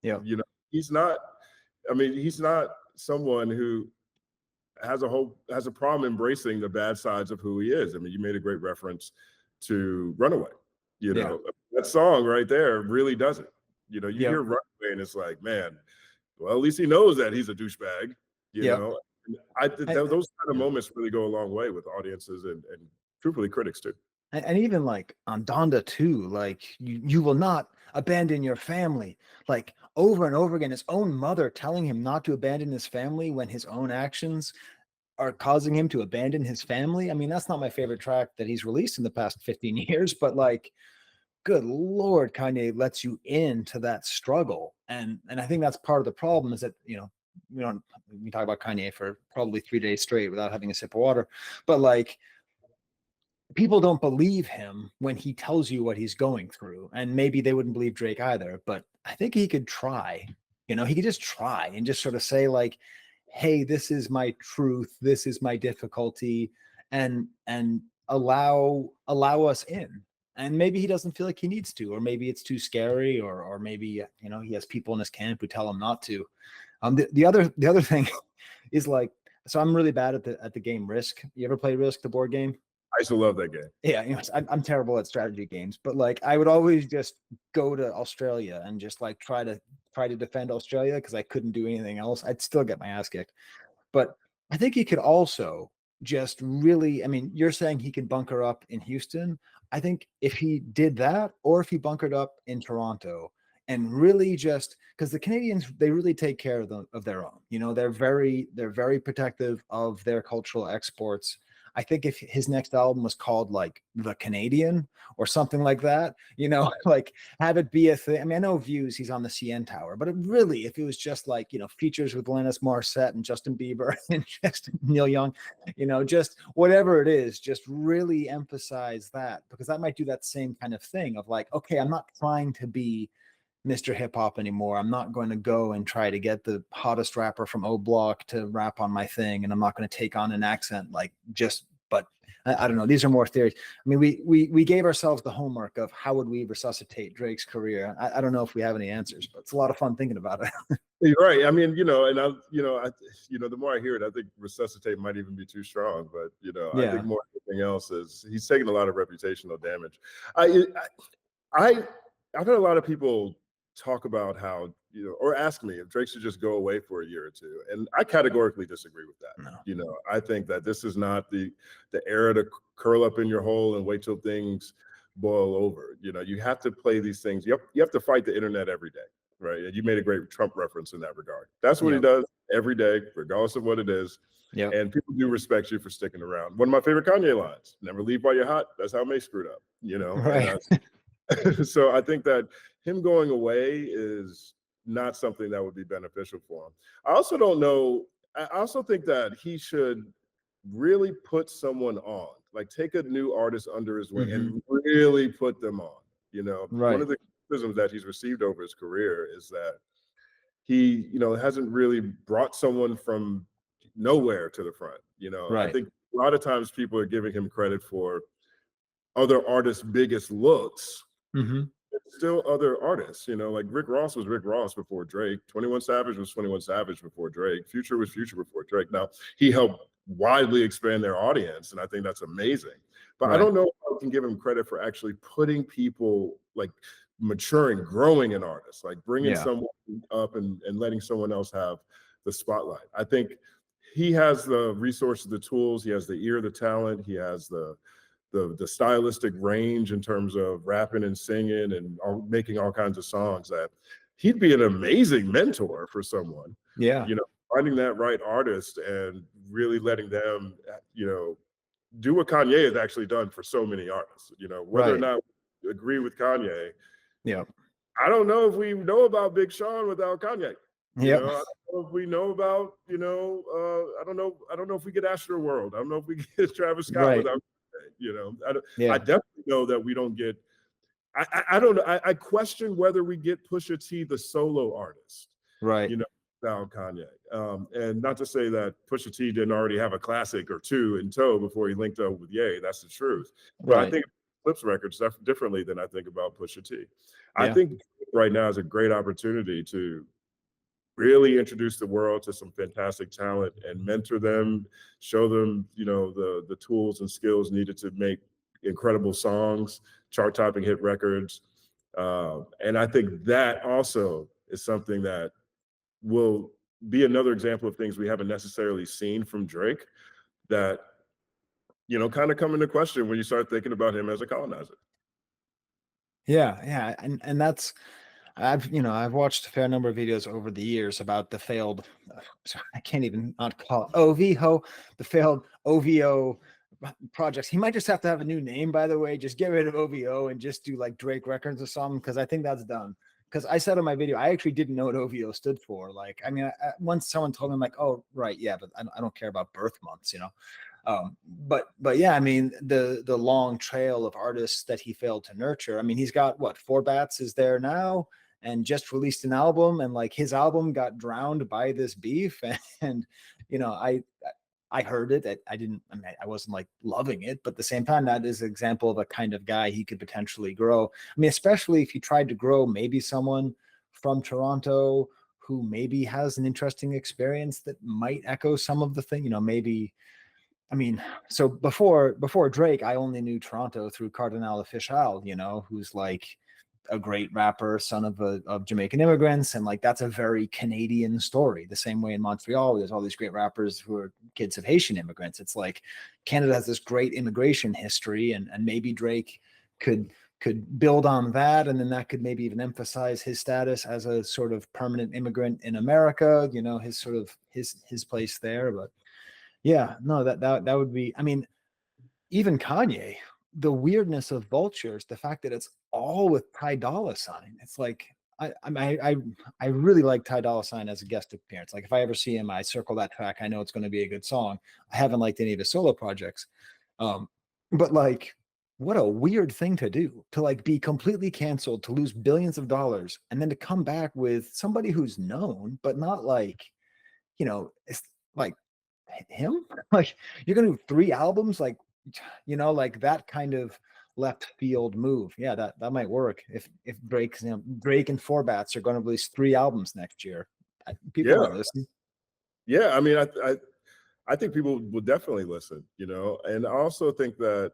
Yeah. He's not someone who has a problem embracing the bad sides of who he is. I mean, you made a great reference to Runaway. That song right there really does it. You hear Runaway and it's like, man, well, at least he knows that he's a douchebag. Those kind of moments really go a long way with audiences and truthfully critics too. And even like on Donda too, like you will not abandon your family, like over and over again, his own mother telling him not to abandon his family when his own actions are causing him to abandon his family. I mean, that's not my favorite track that he's released in the past 15 years, but like, good Lord, Kanye lets you into that struggle. And I think that's part of the problem is that, we talk about Kanye for probably 3 days straight without having a sip of water, but like, people don't believe him when he tells you what he's going through. And maybe they wouldn't believe Drake either, but I think he could try, he could just try and just sort of say like, hey, this is my truth. This is my difficulty, and allow us in. And maybe he doesn't feel like he needs to, or maybe it's too scary, or maybe, he has people in his camp who tell him not to. The other thing is like, so I'm really bad at the game Risk. You ever play Risk, the board game? I used to love that game. Yeah, I'm terrible at strategy games, but like I would always just go to Australia and just like try to defend Australia because I couldn't do anything else. I'd still get my ass kicked. But I think he could also just really, I mean, you're saying he could bunker up in Houston. I think if he did that, or if he bunkered up in Toronto and really just, because the Canadians, they really take care of their own. They're very protective of their cultural exports. I think if his next album was called like The Canadian or something like that, like have it be a thing. I mean, I know Views, he's on the CN Tower, but if it was just like, features with Alanis Morissette and Justin Bieber and just Neil Young, just whatever it is, just really emphasize that, because that might do that same kind of thing of like, okay, I'm not trying to be Mr. Hip Hop anymore. I'm not going to go and try to get the hottest rapper from O Block to rap on my thing. And I'm not going to take on an accent but I don't know. These are more theories. I mean, we gave ourselves the homework of how would we resuscitate Drake's career. I don't know if we have any answers, but it's a lot of fun thinking about it. You're right. I mean, the more I hear it, I think resuscitate might even be too strong. But I think Yeah. more than anything else is he's taking a lot of reputational damage. I, I I've heard a lot of people talk about how or ask me if Drake should just go away for a year or two, and I categorically disagree with that. No. I think that this is not the era to curl up in your hole and wait till things boil over. You have to play these things. You have to fight the internet every day, right? And you made a great Trump reference in that regard. That's what he Yep. does every day, regardless of what it is. Yep. And people do respect you for sticking around. One of my favorite Kanye lines: "Never leave while you're hot." That's how May screwed up. Right. So I think that him going away is not something that would be beneficial for him. I also don't know. I also think that he should really put someone on, like take a new artist under his wing Mhm. and really put them on. One Right. of the criticisms that he's received over his career is that he, hasn't really brought someone from nowhere to the front. I Right. think a lot of times people are giving him credit for other artists' biggest looks. Mhm. Still other artists, like Rick Ross was Rick Ross before Drake. 21 Savage was 21 Savage before Drake. Future was Future before Drake. Now, he helped widely expand their audience, and I think that's amazing. But I Right. don't know if I can give him credit for actually putting people, like, maturing, growing an artist, like bringing Yeah. someone up and letting someone else have the spotlight. I think he has the resources, the tools, he has the ear, the talent, he has the stylistic range in terms of rapping and singing and making all kinds of songs, that he'd be an amazing mentor for someone. Yeah. Finding that right artist and really letting them, do what Kanye has actually done for so many artists. Whether or Right. not we agree with Kanye, Yep. I don't know if we know about Big Sean without Kanye. I Yep. don't know if we know about, I don't know if we get Astro World. I don't know if we get Travis Scott Right. without Kanye. I Yeah. definitely know that we don't get. I don't know. I question whether we get Pusha T, the solo artist, Right. you know, without Kanye. And not to say that Pusha T didn't already have a classic or two in tow before he linked up with Ye. That's the truth. But I Right. think Clips records differently than I think about Pusha T. I Yeah. think right now is a great opportunity to really introduce the world to some fantastic talent and mentor them, show them, the tools and skills needed to make incredible songs, chart topping hit records. And I think that also is something that will be another example of things we haven't necessarily seen from Drake that, kind of come into question when you start thinking about him as a colonizer. Yeah. Yeah. And that's, I've watched a fair number of videos over the years about the failed, sorry, I can't even not call it OVO, the failed OVO projects. He might just have to have a new name, by the way. Just get rid of OVO and just do like Drake Records or something, because I think that's done. Because I said in my video, I actually didn't know what OVO stood for. Like, I mean, once someone told me, I'm like, oh, right, yeah, but I don't care about birth months, but yeah, I mean, the long trail of artists that he failed to nurture. I mean, he's got what, four bats is there now, and just released an album, and like his album got drowned by this beef. And you know I heard it. I didn't, I mean, I wasn't like loving it, but at the same time, that is an example of a kind of guy he could potentially grow. I mean, especially if you tried to grow maybe someone from Toronto who maybe has an interesting experience that might echo some of the thing, maybe. I mean, so before Drake, I only knew Toronto through Cardinal Official, who's like a great rapper, son of Jamaican immigrants, and like that's a very Canadian story. The same way in Montreal, there's all these great rappers who are kids of Haitian immigrants. It's like Canada has this great immigration history, and maybe Drake could build on that, and then that could maybe even emphasize his status as a sort of permanent immigrant in America. His sort of his place there, but. Yeah, no, that would be. I mean, even Kanye, the weirdness of Vultures, the fact that it's all with Ty Dolla Sign. It's like I really like Ty Dolla Sign as a guest appearance. Like if I ever see him, I circle that track. I know it's going to be a good song. I haven't liked any of his solo projects, but like, what a weird thing to do, to like be completely canceled, to lose billions of dollars, and then to come back with somebody who's known, but not like, it's like him. Like you're gonna do 3 albums, like like that kind of left field move. Yeah, that might work if Drake and Forbats are going to release 3 albums next year. People Yeah, might listen. yeah. I mean, I think people will definitely listen. And I also think that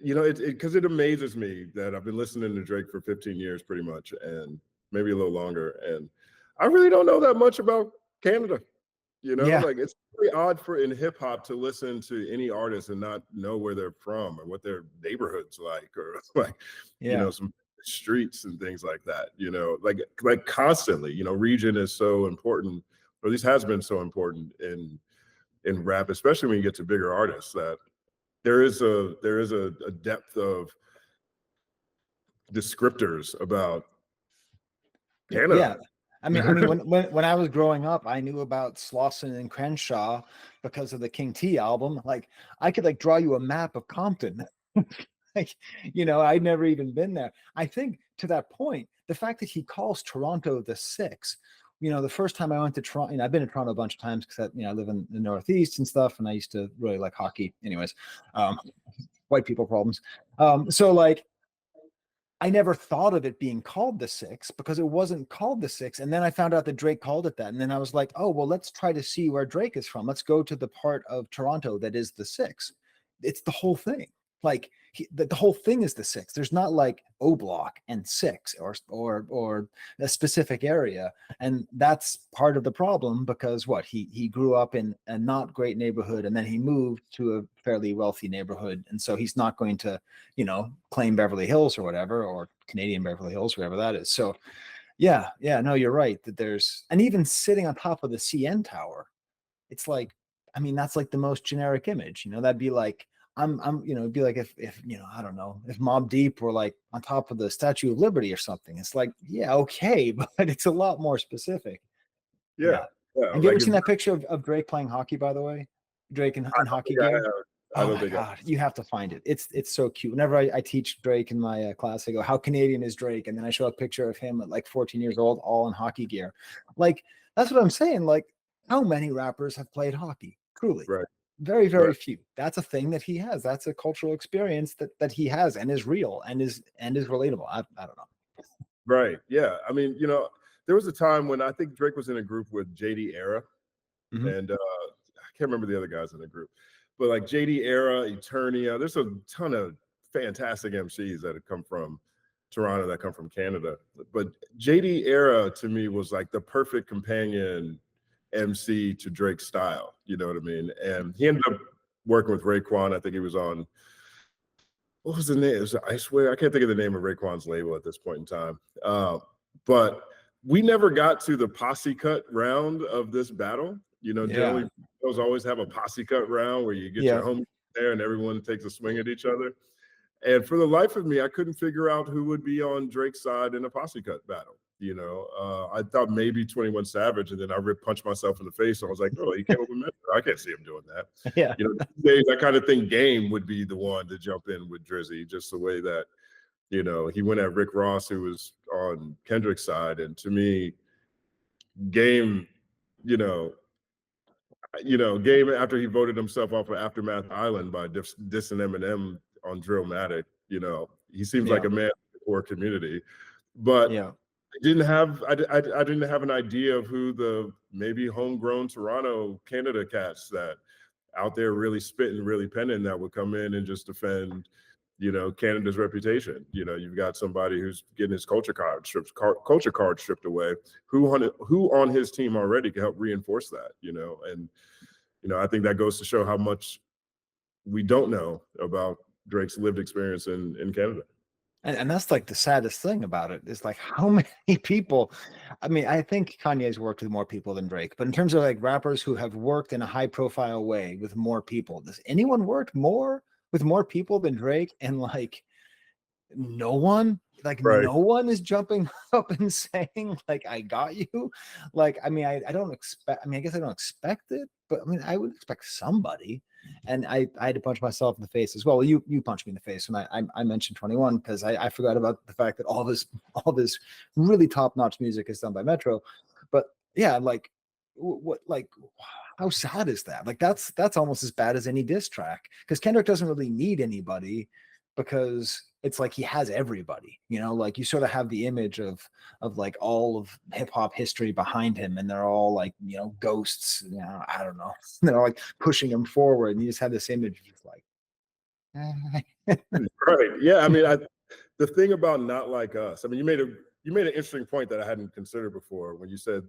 it because it amazes me that I've been listening to Drake for 15 years, pretty much, and maybe a little longer, and I really don't know that much about Canada. Yeah, Like it's really odd for in hip hop to listen to any artist and not know where they're from or what their neighborhood's like, or like, yeah, some streets and things like that. Like constantly. Region is so important, or at least has been so important in rap, especially when you get to bigger artists. That there is a depth of descriptors about yeah. Canada. I mean, when I was growing up, I knew about Slauson and Crenshaw because of the King T album. Like, I could like draw you a map of Compton. Like, I'd never even been there. I think to that point, the fact that he calls Toronto the Six, the first time I went to Toronto, I've been to Toronto a bunch of times because I live in the Northeast and stuff, and I used to really like hockey. Anyways, white people problems. So like, I never thought of it being called the Six because it wasn't called the Six. And then I found out that Drake called it that. And then I was like, oh, well, let's try to see where Drake is from. Let's go to the part of Toronto that is the Six. It's the whole thing. Like the whole thing is the Six. There's not like O Block and Six or a specific area. And that's part of the problem because he grew up in a not great neighborhood and then he moved to a fairly wealthy neighborhood. And so he's not going to claim Beverly Hills or whatever, or Canadian Beverly Hills, whatever that is. So yeah, no, you're right that and even sitting on top of the CN Tower, it's like, I mean, that's like the most generic image, that'd be like, it'd be like if, I don't know, if Mobb Deep were like on top of the Statue of Liberty or something. It's like, yeah, okay, but it's a lot more specific. Yeah, Yeah. yeah. And you ever Like seen that picture of Drake playing hockey, by the way? Drake in hockey gear? I Oh don't my think God, you have to find it. It's so cute. Whenever I teach Drake in my class, I go, how Canadian is Drake? And then I show a picture of him at like 14 years old, all in hockey gear. Like, that's what I'm saying. Like, how many rappers have played hockey? Truly. right, Very, very right. few. That's a thing that he has. That's a cultural experience that he has and is real and is relatable. I don't know. Right. Yeah. I mean, there was a time when I think Drake was in a group with JD Era, Mhm. and I can't remember the other guys in the group, but like JD Era, Eternia, there's a ton of fantastic MCs that have come from Toronto, that come from Canada. But JD Era to me was like the perfect companion MC to Drake's style. You know what I mean? And he ended up working with Raekwon. I think he was on, what was the name? It was Iceware. I can't think of the name of Raekwon's label at this point in time. But we never got to the posse cut round of this battle. Yeah. Generally those always have a posse cut round where you get Yeah. your homies there and everyone takes a swing at each other. And for the life of me, I couldn't figure out who would be on Drake's side in a posse cut battle. I thought maybe 21 Savage, and then I punched myself in the face. And I was like, oh, he came up with Metro. I can't see him doing that. Yeah. These days, I kind of think Game would be the one to jump in with Drizzy, just the way that, he went at Rick Ross, who was on Kendrick's side. And to me, Game, Game after he voted himself off of Aftermath Island by dissing Eminem on Drillmatic, he seems like Yeah. a man in the core community. But Yeah. I didn't have an idea of who the maybe homegrown Toronto Canada cats that out there really spitting, really penning that would come in and just defend, Canada's reputation. You've got somebody who's getting his culture card stripped away, who on his team already can help reinforce that, and I think that goes to show how much we don't know about Drake's lived experience in Canada. And that's like the saddest thing about it is like how many people. I mean, I think Kanye's worked with more people than Drake, but in terms of like rappers who have worked in a high profile way with more people, does anyone work more with more people than Drake? And like, Right. no one is jumping up and saying like, I got you. Like, I mean, I don't expect, I mean, I guess I don't expect it, but I mean, I would expect somebody. And I had to punch myself in the face as well. Well, you punched me in the face when I mentioned 21 because I forgot about the fact that all this really top notch music is done by Metro. But yeah, like what like how sad is that? Like that's almost as bad as any diss track, because Kendrick doesn't really need anybody, because it's like he has everybody, you know, like you sort of have the image of like all of hip hop history behind him, and they're all like, you know, ghosts, you know, I don't know, they're like pushing him forward, and you just have this image of just like, Right. Yeah. I mean, the thing about Not Like Us, I mean, you made an interesting point that I hadn't considered before when you said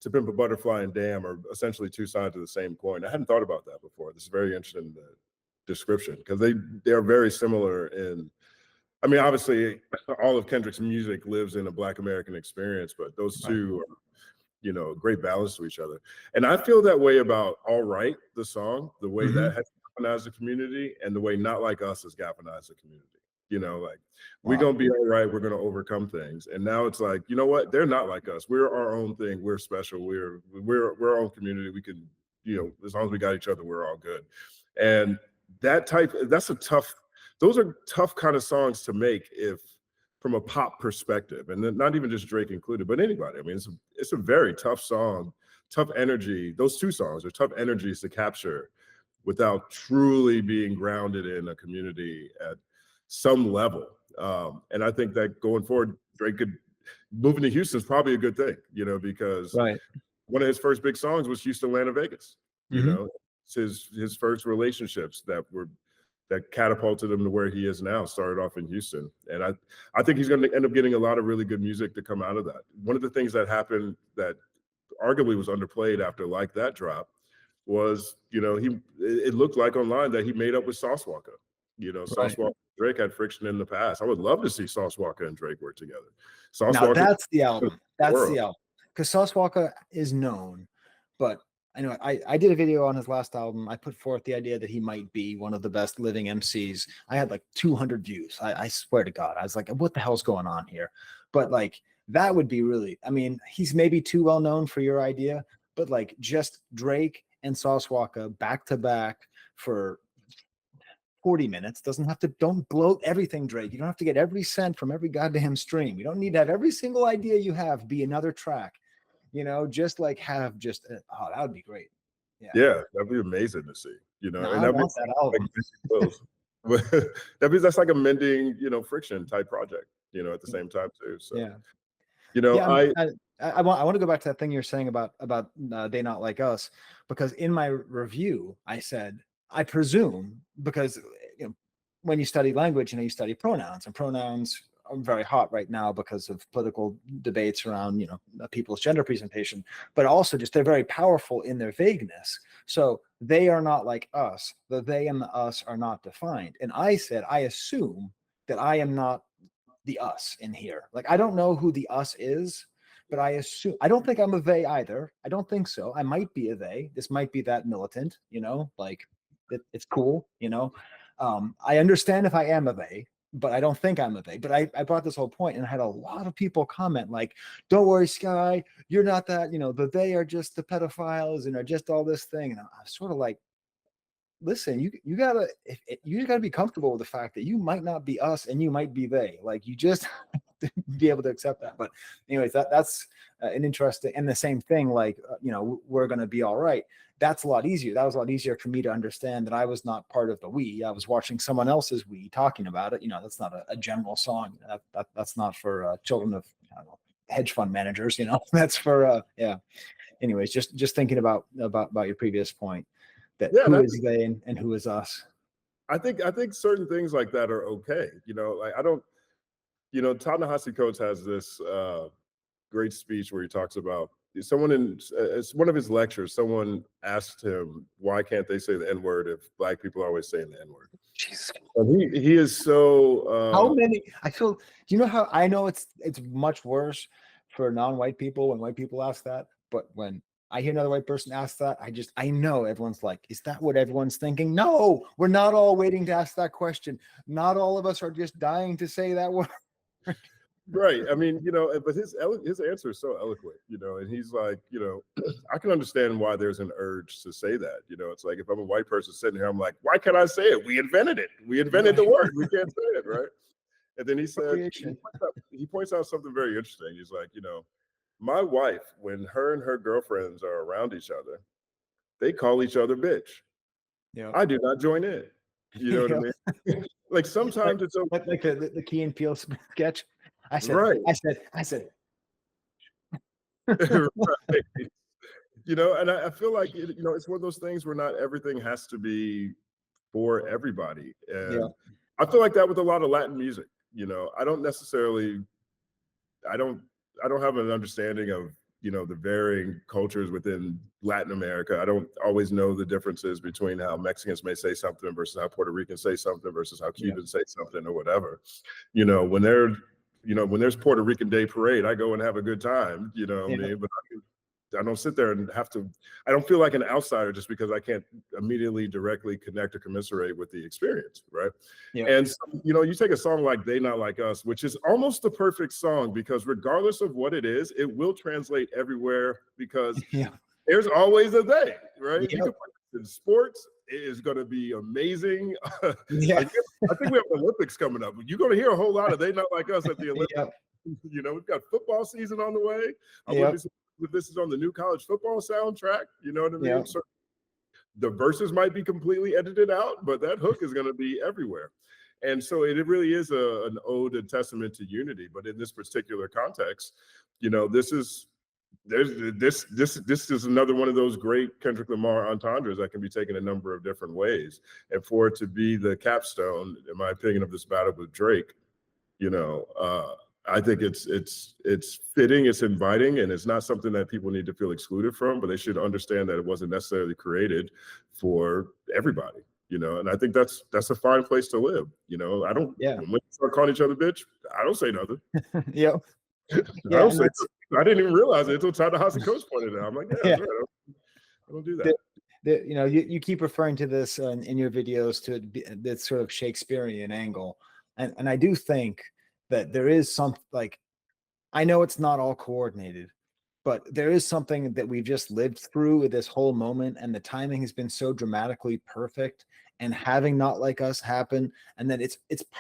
To Pimp a Butterfly and Damn are essentially two sides of the same coin. I hadn't thought about that before. This is very interesting description, because they are very similar in. I mean, obviously, all of Kendrick's music lives in a Black American experience, but those right, two are, you know, great balance to each other. And I feel that way about All Right, the song, the way mm-hmm. that has galvanized the community, and the way Not Like Us has galvanized the community. You know, like, we're Wow, gonna be all right, we're gonna overcome things. And now it's like, you know what? They're not like us. We're our own thing. We're special. We're our own community. We can, you know, as long as we got each other, we're all good. And that's a tough, those are tough kind of songs to make, if from a pop perspective, and then not even just Drake included, but anybody. I mean, it's a very tough song, tough energy. Those two songs are tough energies to capture without truly being grounded in a community at some level. And I think that going forward, Drake could moving to Houston is probably a good thing, you know, because right, one of his first big songs was Houston, Atlanta, Vegas. You mm-hmm. know, it's his first relationships that catapulted him to where he is now. Started off in Houston, and I think he's going to end up getting a lot of really good music to come out of that. One of the things that happened that arguably was underplayed after Like That drop was, you know, it looked like online that he made up with Sauce Walka. You know, Sauce Right. Walka and Drake had friction in the past. I would love to see Sauce Walka and Drake work together. Sauce Now Walka, that's the album. That's world. the album. Because Sauce Walka is known, but I know I did a video on his last album. I put forth the idea that he might be one of the best living MCs. I had like 200 views. I swear to God. I was like, what the hell's going on here? But like, that would be really, I mean, he's maybe too well known for your idea, but like just Drake and Sauce Walka back to back for 40 minutes. Doesn't have to, don't bloat everything, Drake. You don't have to get every cent from every goddamn stream. You don't need to have every single idea you have be another track, you know, just like have just, oh, that would be great. Yeah. Yeah, that'd be amazing to see. You know, No, and I that'd be want that like album. close. But that's like a mending, you know, friction type project. You know, at the same time too. So, Yeah. you know, Yeah. I want to go back to that thing you're saying about They Not Like Us, because in my review, I said, I presume, because you know, when you study language, you know, you study pronouns, and pronouns are very hot right now because of political debates around, you know, people's gender presentation, but also just they're very powerful in their vagueness. So they are not like us. The they and the us are not defined. And I said, I assume that I am not the us in here. Like, I don't know who the us is, but I assume, I don't think I'm a they either. I don't think so. I might be a they. This might be that militant, you know, like it's cool, you know. I understand if I am a they, but I don't think I'm a they. But I brought this whole point, and I had a lot of people comment like, don't worry, Skye, you're not that, you know, the they are just the pedophiles and are just all this thing. And I'm sort of like, listen, you gotta you gotta be comfortable with the fact that you might not be us and you might be they. Like, you just be able to accept that. But anyways, that's an interesting, and the same thing. Like, you know, we're gonna be all right. That's a lot easier. That was a lot easier for me to understand that I was not part of the we. I was watching someone else's we talking about it. You know, that's not a general song. That's not for children of, I don't know, hedge fund managers. You know, that's for yeah. Anyways, just thinking about your previous point, that yeah, who is they and who is us. I think certain things like that are okay. You know, like I don't, you know, Ta-Nehisi Coates has this great speech where he talks about someone in it's one of his lectures. Someone asked him, "Why can't they say the N word if Black people are always saying the N word?" Jesus. And he is so How many? I feel. Do you know how I know it's much worse for non-white people when white people ask that, but when I hear another white person ask that, I know everyone's like, is that what everyone's thinking? No, we're not all waiting to ask that question. Not all of us are just dying to say that word. right. I mean, you know, but his answer is so eloquent, you know, and he's like, you know, I can understand why there's an urge to say that. You know, it's like if I'm a white person sitting here, I'm like, why can't I say it? We invented it. We invented the word. We can't say it, right? And then he said, Appropriation. he points out something very interesting. He's like, you know, my wife, when her and her girlfriends are around each other, they call each other bitch. Yeah. I do not join in. You know what I Yeah. mean? Like Like, sometimes it's like the Key and Peele sketch. I said, right. I said, I said, Right. You know, and I feel like it's one of those things where not everything has to be for everybody. yeah, And I feel like that with a lot of Latin music. I don't necessarily I don't I don't have an understanding of the varying cultures within Latin America. I don't always know the differences between how Mexicans may say something versus how Puerto Ricans say something versus how yeah, Cubans say something or whatever. When there's Puerto Rican Day Parade, I go and have a good time. You know what I yeah, mean? But I don't sit there and have to. I don't feel like an outsider just because I can't immediately directly connect or commiserate with the experience, right? yeah, And so, you take a song like "They Not Like Us," which is almost the perfect song because regardless of what it is, it will translate everywhere because yeah, there's always a they, right? You yeah, can put it in sports; it is going to be amazing. yeah, I think we have the Olympics coming up. You're going to hear a whole lot of "They Not Like Us" at the Olympics. yeah, We've got football season on the way. I yeah, wouldn't be surprised if this is on the new college football soundtrack. You know what I yeah, mean? So the verses might be completely edited out, but that hook is going to be everywhere. And so it really is an ode and testament to unity. But in this particular context, this is this is another one of those great Kendrick Lamar entendres that can be taken a number of different ways. And for it to be the capstone, in my opinion, of this battle with Drake, I think it's fitting, it's inviting, and it's not something that people need to feel excluded from, but they should understand that it wasn't necessarily created for everybody. And I think that's a fine place to live. I don't yeah, when we start calling each other bitch, I don't say nothing. yeah, I yeah, don't and say that's I didn't even realize it until Ta-Nehisi Coates pointed it out. I'm like, yeah, yeah. that's right. I don't do The, that. you keep referring to this in your videos to this sort of Shakespearean angle, and I do think that there is some like I know it's not all coordinated, but there is something that we've just lived through with this whole moment, and the timing has been so dramatically perfect. And having Not Like Us happen, and then it's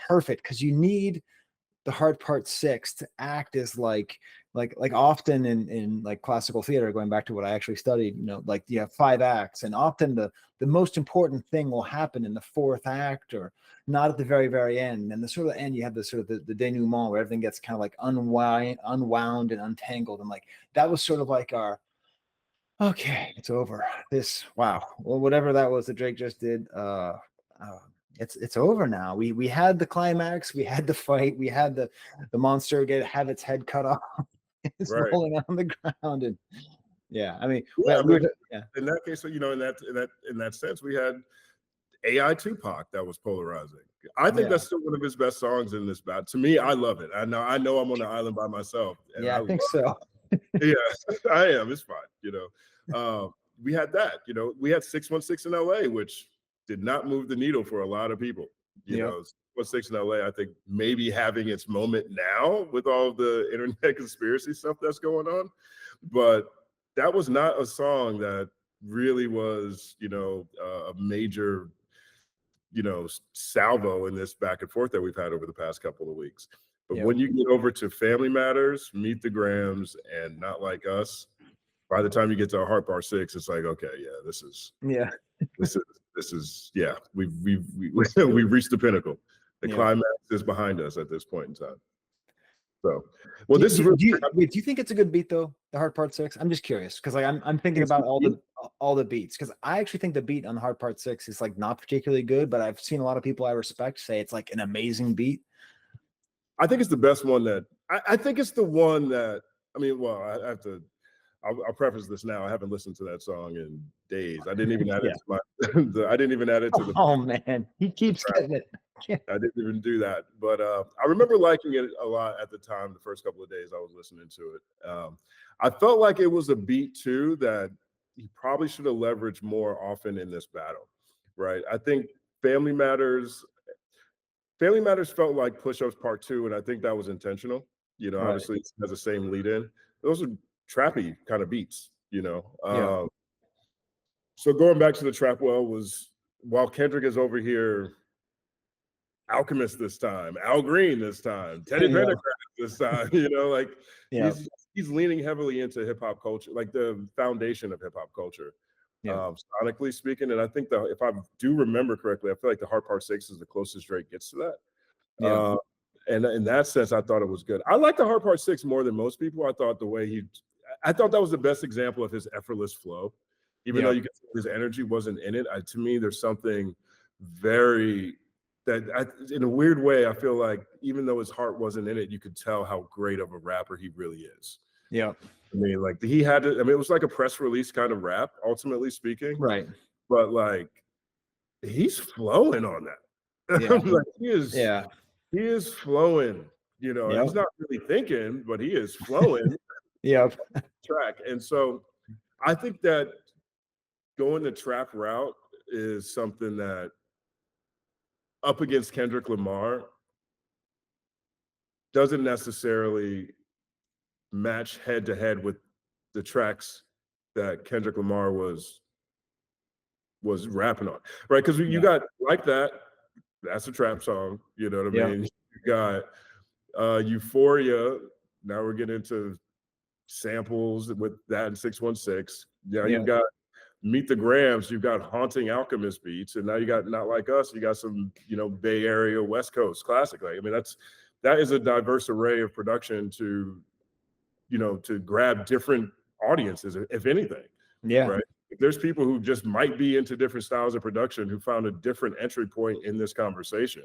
perfect because you need the hard part six to act as like often in like classical theater, going back to what I actually studied, like you have five acts, and often the most important thing will happen in the fourth act or not at the very end. And the sort of end, you have the sort of the denouement where everything gets kind of like unwound and untangled. And like that was sort of like our okay, it's over. This wow, well, whatever that was that Drake just did, uh it's over now. We had the climax, we had the fight, we had the monster have its head cut off. It's Right. rolling on the ground, and yeah, I mean, Yeah, I mean, yeah, in that case, in that sense, we had AI Tupac that was polarizing. I think yeah, that's still one of his best songs in this battle. To me, I love it. I know I'm on the island by myself, and yeah, I I love think so. it. Yeah, I am. It's fine. We had that. We had 616 in LA, which did not move the needle for a lot of people. Yeah, 616 in LA, I think maybe having its moment now with all the internet conspiracy stuff that's going on, but that was not a song that really was, a major salvo in this back and forth that we've had over the past couple of weeks. But yeah, when you get over to Family Matters, Meet the Grams, and Not Like Us, by the time you get to Heart Bar 6, it's like, okay, yeah, yeah, this is yeah, we've reached the pinnacle. The yeah. climax is behind us at this point in time. So, well, Do, this is do, really do you wait, do you think it's a good beat though? The hard part six. I'm just curious because like I'm thinking about all the beats because I actually think the beat on the hard part six is like not particularly good, but I've seen a lot of people I respect say it's like an amazing beat. I think it's the best one that I think it's the one that I mean. Well, I have to. I'll preface this now. I haven't listened to that song in days. I didn't even add it Yeah. to my. I didn't even add it to the Oh man, he keeps track. getting it. Yeah. I didn't even do that. But I remember liking it a lot at the time. The first couple of days I was listening to it, I felt like it was a beat too that he probably should have leveraged more often in this battle. Right. I think Family Matters Family Matters felt like Push Ups Part 2, and I think that was intentional. Right. Obviously it has the same lead in. Those are trappy kind of beats. Yeah. So going back to the trap well was while Kendrick is over here, Alchemist this time, Al Green this time, Teddy Yeah. Pendergrass this time, like Yeah. he's leaning heavily into hip hop culture, like the foundation of hip hop culture. Yeah. Sonically speaking. And I think that if I do remember correctly, I feel like the Hard Part 6 is the closest Drake gets to that. Yeah. And in that sense, I thought it was good. I like the Hard Part 6 more than most people. I thought I thought that was the best example of his effortless flow. Even though Yeah. you could see his energy wasn't in it, to me, there's something very in a weird way, I feel like even though his heart wasn't in it, you could tell how great of a rapper he really is. Yeah. I mean, like he had to, I mean, it was like a press release kind of rap, ultimately speaking, Right. but like he's flowing on that. Yeah. Like Yeah. he is flowing, Yeah. he's not really thinking, but he is flowing Yeah. track. And so I think that going the trap route is something that up against Kendrick Lamar doesn't necessarily match head to head with the tracks that Kendrick Lamar was rapping on, right? Because you got Like That, that's a trap song, you know what I Yeah. mean? You got Euphoria. Now we're getting into samples with that in 616. Now Yeah. you've got Meet the Grams, you've got Haunting Alchemist beats, and now you got Not Like Us, you got some, Bay Area, West Coast classic. Like, I mean, that is a diverse array of production to grab different audiences, if anything. Yeah. Right. There's people who just might be into different styles of production who found a different entry point in this conversation.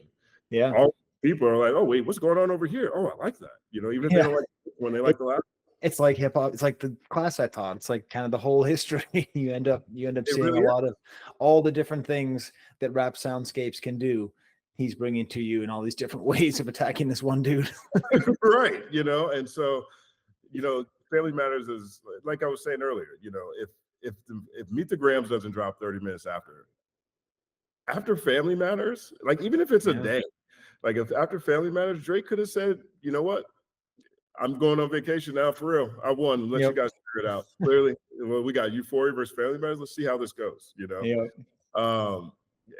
Yeah. All people are like, oh, wait, what's going on over here? Oh, I like that. Even if they Yeah. don't like it, when they like the last. It's like hip hop. It's like the class I taught. It's like kind of the whole history. You end up It seeing really a is. lot of all the different things that rap soundscapes can do. He's bringing to you in all these different ways of attacking this one dude. Right. And so, Family Matters is like I was saying earlier, if Meet the Grams doesn't drop 30 minutes after Family Matters, like even if it's a day, like if after Family Matters, Drake could have said, you know what? I'm going on vacation now for real. I won. Let you guys figure it out. Clearly, well, we got Euphoria versus Family Matters. Let's see how this goes. Yeah.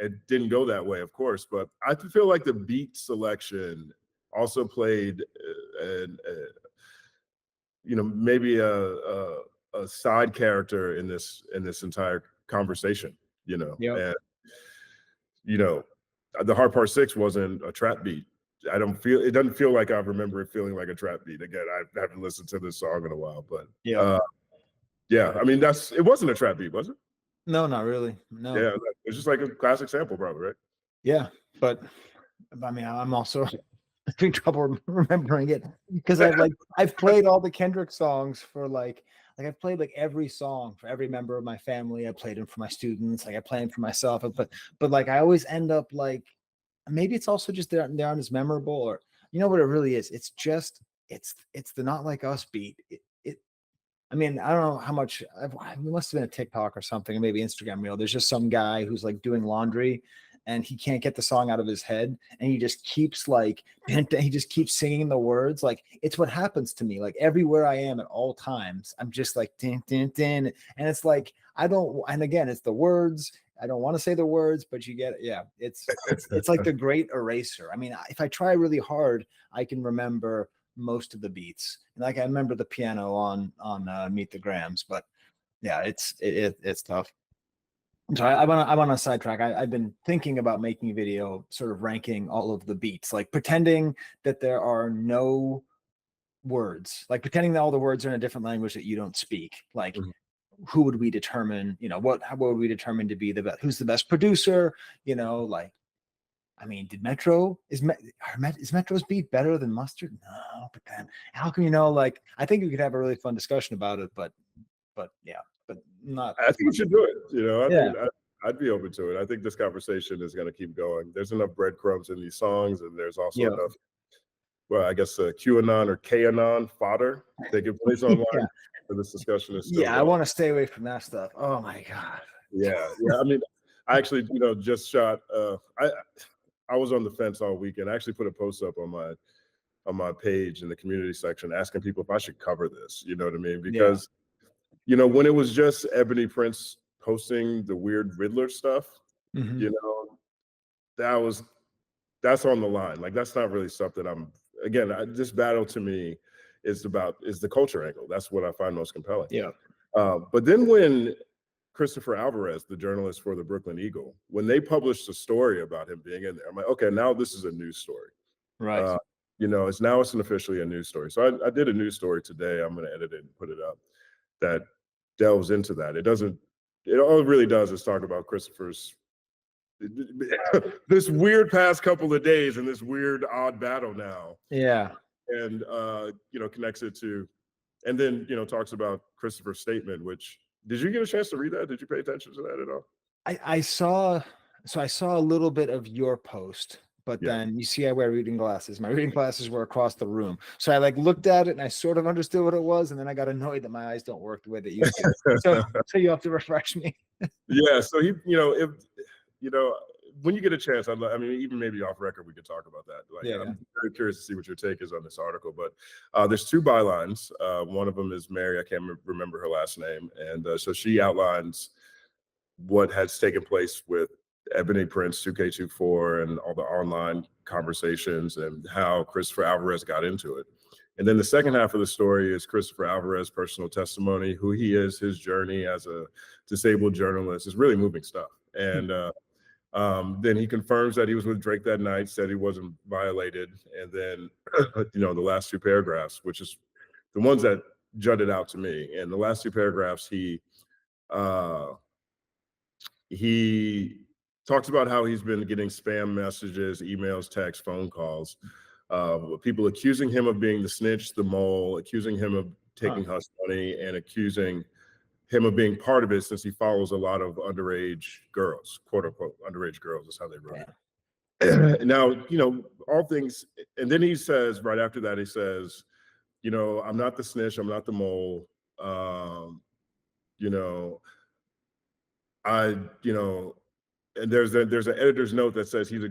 It didn't go that way, of course, but I feel like the beat selection also played, maybe a side character in this entire conversation. Yeah. And the Hard Part 6 wasn't a trap beat. It doesn't feel like I remember it feeling like a trap beat. Again, I haven't listened to this song in a while, but yeah, I mean, it wasn't a trap beat, was it? No, not really. No. Yeah, it's just like a classic sample, probably, right? Yeah, but I mean, I'm also having trouble remembering it because I've played all the Kendrick songs for like I've played like every song for every member of my family. I played them for my students. Like I play them for myself. But like I always end up like maybe it's also just they aren't as memorable, or you know what it really is. It's just it's the Not Like Us beat. I mean, I don't know how much. It must have been a TikTok or something, or maybe Instagram reel. There's just some guy who's like doing laundry, and he can't get the song out of his head, and he just keeps singing the words. Like it's what happens to me. Like everywhere I am at all times, I'm just like din din din, and it's like I don't. And again, it's the words. I don't want to say the words, but you get it. Yeah, it's like the great eraser. I mean, if I try really hard, I can remember most of the beats. Like I remember the piano on Meet the Grams, but yeah, it's tough. So I want to sidetrack. I've been thinking about making a video, sort of ranking all of the beats, like pretending that there are no words, like pretending that all the words are in a different language that you don't speak. Like, who would we determine? What would we determine to be the best? Who's the best producer? Like. I mean, is Metro's beat better than Mustard? No, but then how come like I think we could have a really fun discussion about it, but yeah, but not. I think you should do it. Yeah. I'd be open to it. I think this conversation is going to keep going. There's enough breadcrumbs in these songs, and there's also enough. Well, I guess QAnon or QAnon fodder they can place online for this discussion. Is still I want to stay away from that stuff. Oh my god. Yeah. I mean, I actually, just shot. I was on the fence all weekend. I actually put a post up on my page in the community section asking people if I should cover this. You know what I mean? Because when it was just Ebony Prince posting the weird Riddler stuff, that's on the line. Like that's not really something this battle to me is the culture angle. That's what I find most compelling. Yeah. But then when Christopher Alvarez, the journalist for the Brooklyn Eagle, when they published a story about him being in there, I'm like, okay, now this is a news story. Right. It's officially a news story. So I did a news story today. I'm going to edit it and put it up that delves into that. All it really does is talk about Christopher's this weird past couple of days and this weird odd battle now. Yeah. And connects it to, and then talks about Christopher's statement, which, did you get a chance to read that? Did you pay attention to that at all? I saw a little bit of your post, but Yeah. then you see I wear reading glasses. My reading glasses were across the room. So I like looked at it and I sort of understood what it was, and then I got annoyed that my eyes don't work the way they used to. So you have to refresh me. Yeah. So when you get a chance, even maybe off record, we could talk about that. I'm very curious to see what your take is on this article. But there's two bylines. One of them is Mary. I can't remember her last name, and so she outlines what has taken place with Ebony Prince 2K24 and all the online conversations and how Christopher Alvarez got into it. And then the second half of the story is Christopher Alvarez's personal testimony, who he is, his journey as a disabled journalist. Is really moving stuff. And then he confirms that he was with Drake that night, said he wasn't violated. And then, the last two paragraphs, which is the ones that jutted out to me. And the last two paragraphs, he talks about how he's been getting spam messages, emails, texts, phone calls, people accusing him of being the snitch, the mole, accusing him of taking hush money, and accusing him of being part of it, since he follows a lot of underage girls, quote unquote, underage girls is how they wrote it. Now, all things, and then he says, right after that, he says, I'm not the snitch, I'm not the mole. And there's an editor's note that says he's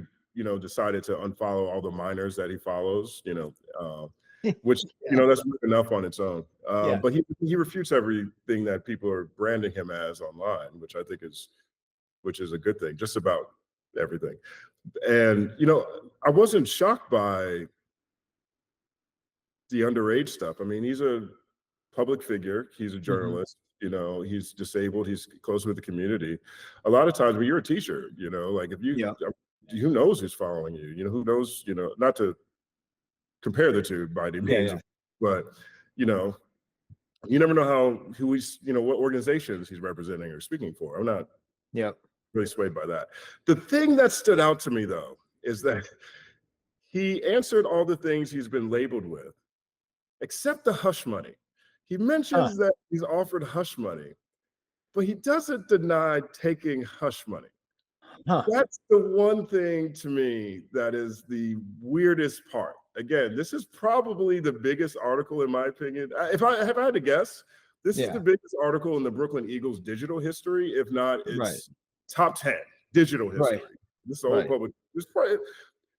decided to unfollow all the minors that he follows, which that's enough on its own. But he refutes everything that people are branding him as online, which I think is a good thing, just about everything. And I wasn't shocked by the underage stuff. I mean, he's a public figure, he's a journalist. He's disabled, he's close with the community. A lot of times when you're a teacher, like if you, who knows who's following you, who knows, not to compare the two by any means, but you never know who he's, what organizations he's representing or speaking for. I'm not really swayed by that. The thing that stood out to me, though, is that he answered all the things he's been labeled with, except the hush money. He mentions that he's offered hush money, but he doesn't deny taking hush money. That's the one thing to me that is the weirdest part. Again, this is probably the biggest article, in my opinion. If I had to guess, this is the biggest article in the Brooklyn Eagles digital history. If not, it's top 10 digital history. This whole public.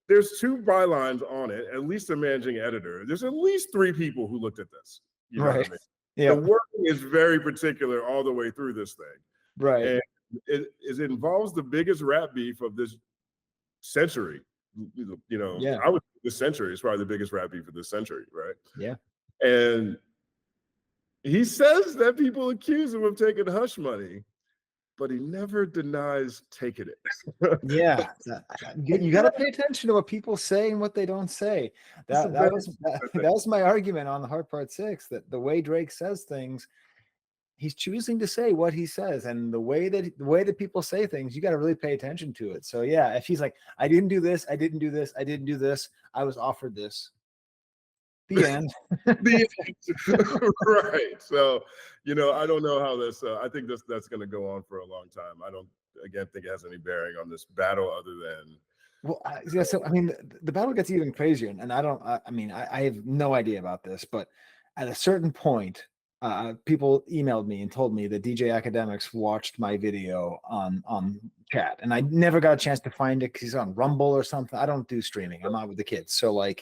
There's two bylines on it, at least a managing editor. There's at least three people who looked at this. You know what I mean? The wording is very particular all the way through this thing. And it involves the biggest rap beef of this century. I would say this century is probably the biggest rap beef of this century, right? Yeah. And he says that people accuse him of taking hush money, but he never denies taking it. You got to pay attention to what people say and what they don't say. That was my argument on the Hard Part 6, that the way Drake says things, he's choosing to say what he says, and the way that people say things, you got to really pay attention to it. So if he's like, I didn't do this, I didn't do this, I didn't do this, I was offered this. The end. Right. So, I don't know how this, I think that's going to go on for a long time. I don't, again, think it has any bearing on this battle other than. Well, so, I mean, the battle gets even crazier, and I have no idea about this, but at a certain point, people emailed me and told me that DJ Academics watched my video on chat, and I never got a chance to find it because he's on Rumble or something. I don't do streaming. I'm out with the kids. So I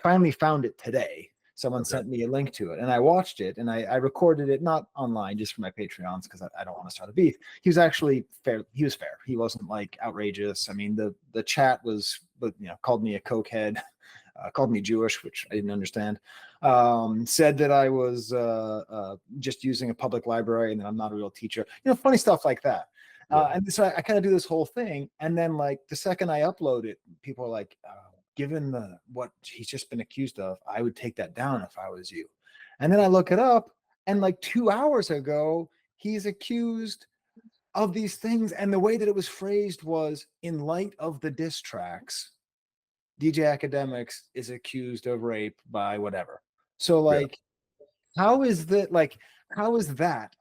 finally found it today. Someone sent me a link to it, and I watched it, and I recorded it, not online, just for my Patreons, because I don't want to start a beef. He was actually fair. He was fair. He wasn't outrageous. I mean, the chat was, called me a cokehead. called me Jewish, which I didn't understand. Said that I was just using a public library and that I'm not a real teacher. Funny stuff like that. And so I kind of do this whole thing, and then like the second I upload it, people are like, given what he's just been accused of, I would take that down if I was you. And then I look it up, and like 2 hours ago, he's accused of these things, and the way that it was phrased was, in light of the diss tracks, DJ Academics is accused of rape by whatever. So like, how is that? Like, how is that?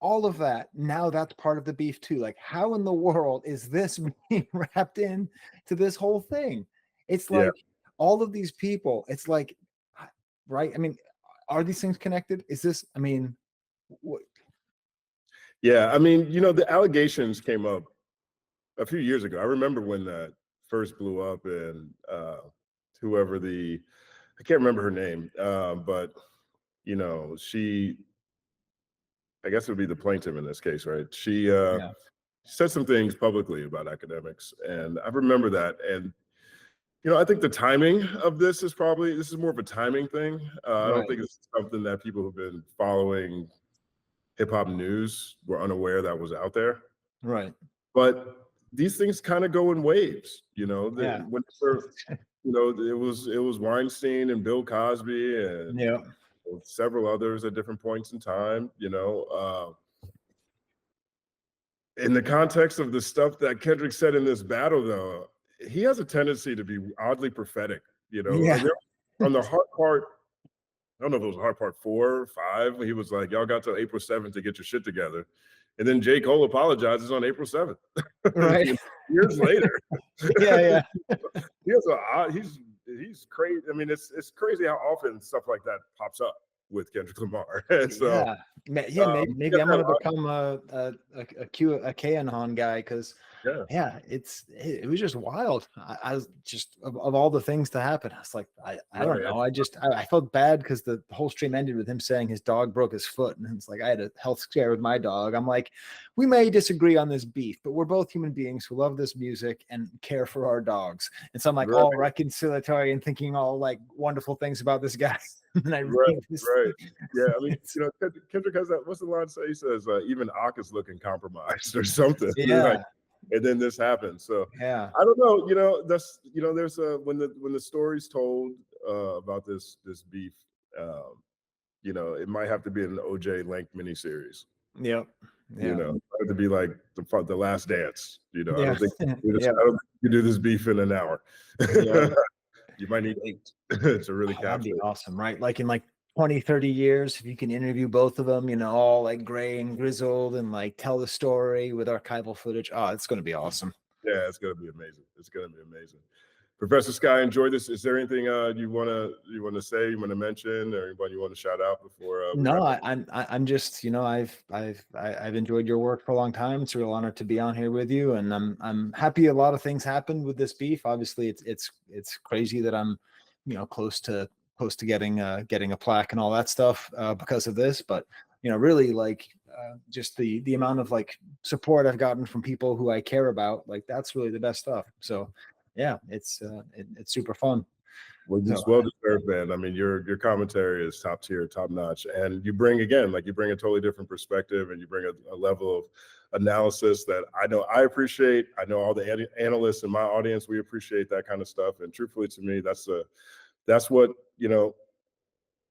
All of that, now that's part of the beef too. Like, how in the world is this being wrapped in to this whole thing? It's like all of these people, it's like, right? I mean, are these things connected? Is this, I mean, what? Yeah, I mean, the allegations came up a few years ago. I remember when that first blew up, and whoever I can't remember her name, but she, I guess it would be the plaintiff in this case, right? She said some things publicly about academics, and I remember that. And I think the timing of this is more of a timing thing. I don't think it's something that people who've been following hip hop news were unaware that was out there. Right. But these things kind of go in waves, Yeah. Whenever, it was Weinstein and Bill Cosby and several others at different points in time, in the context of the stuff that Kendrick said in this battle, though, he has a tendency to be oddly prophetic, Yeah. On the hard part, I don't know if it was hard part 4 or 5, he was like, y'all got till April 7th to get your shit together. And then J. Cole apologizes on April 7th. Right. Years later. Yeah. He's crazy. I mean, it's crazy how often stuff like that pops up with Kendrick Lamar. And so maybe I'm gonna become a QAnon guy, because it was just wild. I was just of all the things to happen, I was like, I don't know. I felt bad because the whole stream ended with him saying his dog broke his foot, and it's like, I had a health scare with my dog. I'm like, we may disagree on this beef, but we're both human beings who love this music and care for our dogs. And so I'm like all reconciliatory and thinking all like wonderful things about this guy. And I read this. Yeah, I mean, Kendrick has that. What's the line say? He says, "Even Ak is looking compromised" or something. Yeah. And then this happens. So I don't know. That's there's when the story's told about this beef, it might have to be an OJ length miniseries. Yep. Yeah. It have to be like the Last Dance. I don't think I don't think you do this beef in an hour. You might need 8 to really capture. That'd be awesome, right? Like in 20, 30 years, if you can interview both of them, all like gray and grizzled, and like tell the story with archival footage. Oh, it's going to be awesome. Yeah, it's going to be amazing. It's going to be amazing. Professor Skye, enjoy this. Is there anything you want to say, you want to mention, or anybody you want to shout out before? No, I'm just, I've enjoyed your work for a long time. It's a real honor to be on here with you, and I'm happy a lot of things happened with this beef. Obviously, it's crazy that I'm, close to getting a plaque and all that stuff because of this. But really, like just the amount of like support I've gotten from people who I care about, like that's really the best stuff. So yeah, it's super fun. Well, it's well deserved, man. I mean, your commentary is top tier, top notch, and you bring a totally different perspective, and you bring a level of analysis that I know I appreciate. I know all the analysts in my audience, we appreciate that kind of stuff. And truthfully, to me, that's what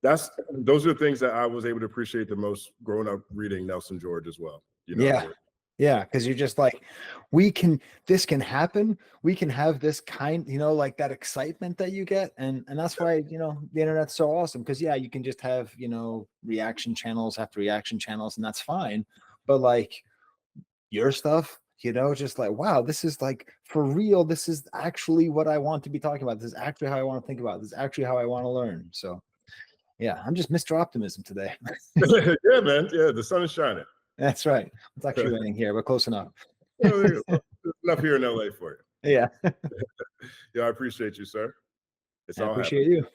those are the things that I was able to appreciate the most growing up reading Nelson George as well. Yeah, because you're just like, this can happen. We can have this kind, like that excitement that you get. And that's why, the internet's so awesome. Because you can just have, reaction channels after reaction channels, and that's fine. But like your stuff, just like, wow, this is like for real. This is actually what I want to be talking about. This is actually how I want to think about it. This is actually how I want to learn. So yeah, I'm just Mr. Optimism today. Yeah, man. Yeah, the sun is shining. That's right. It's actually raining here, but close enough. Enough here in LA for you. Yeah. Yeah, I appreciate you, sir. I appreciate you.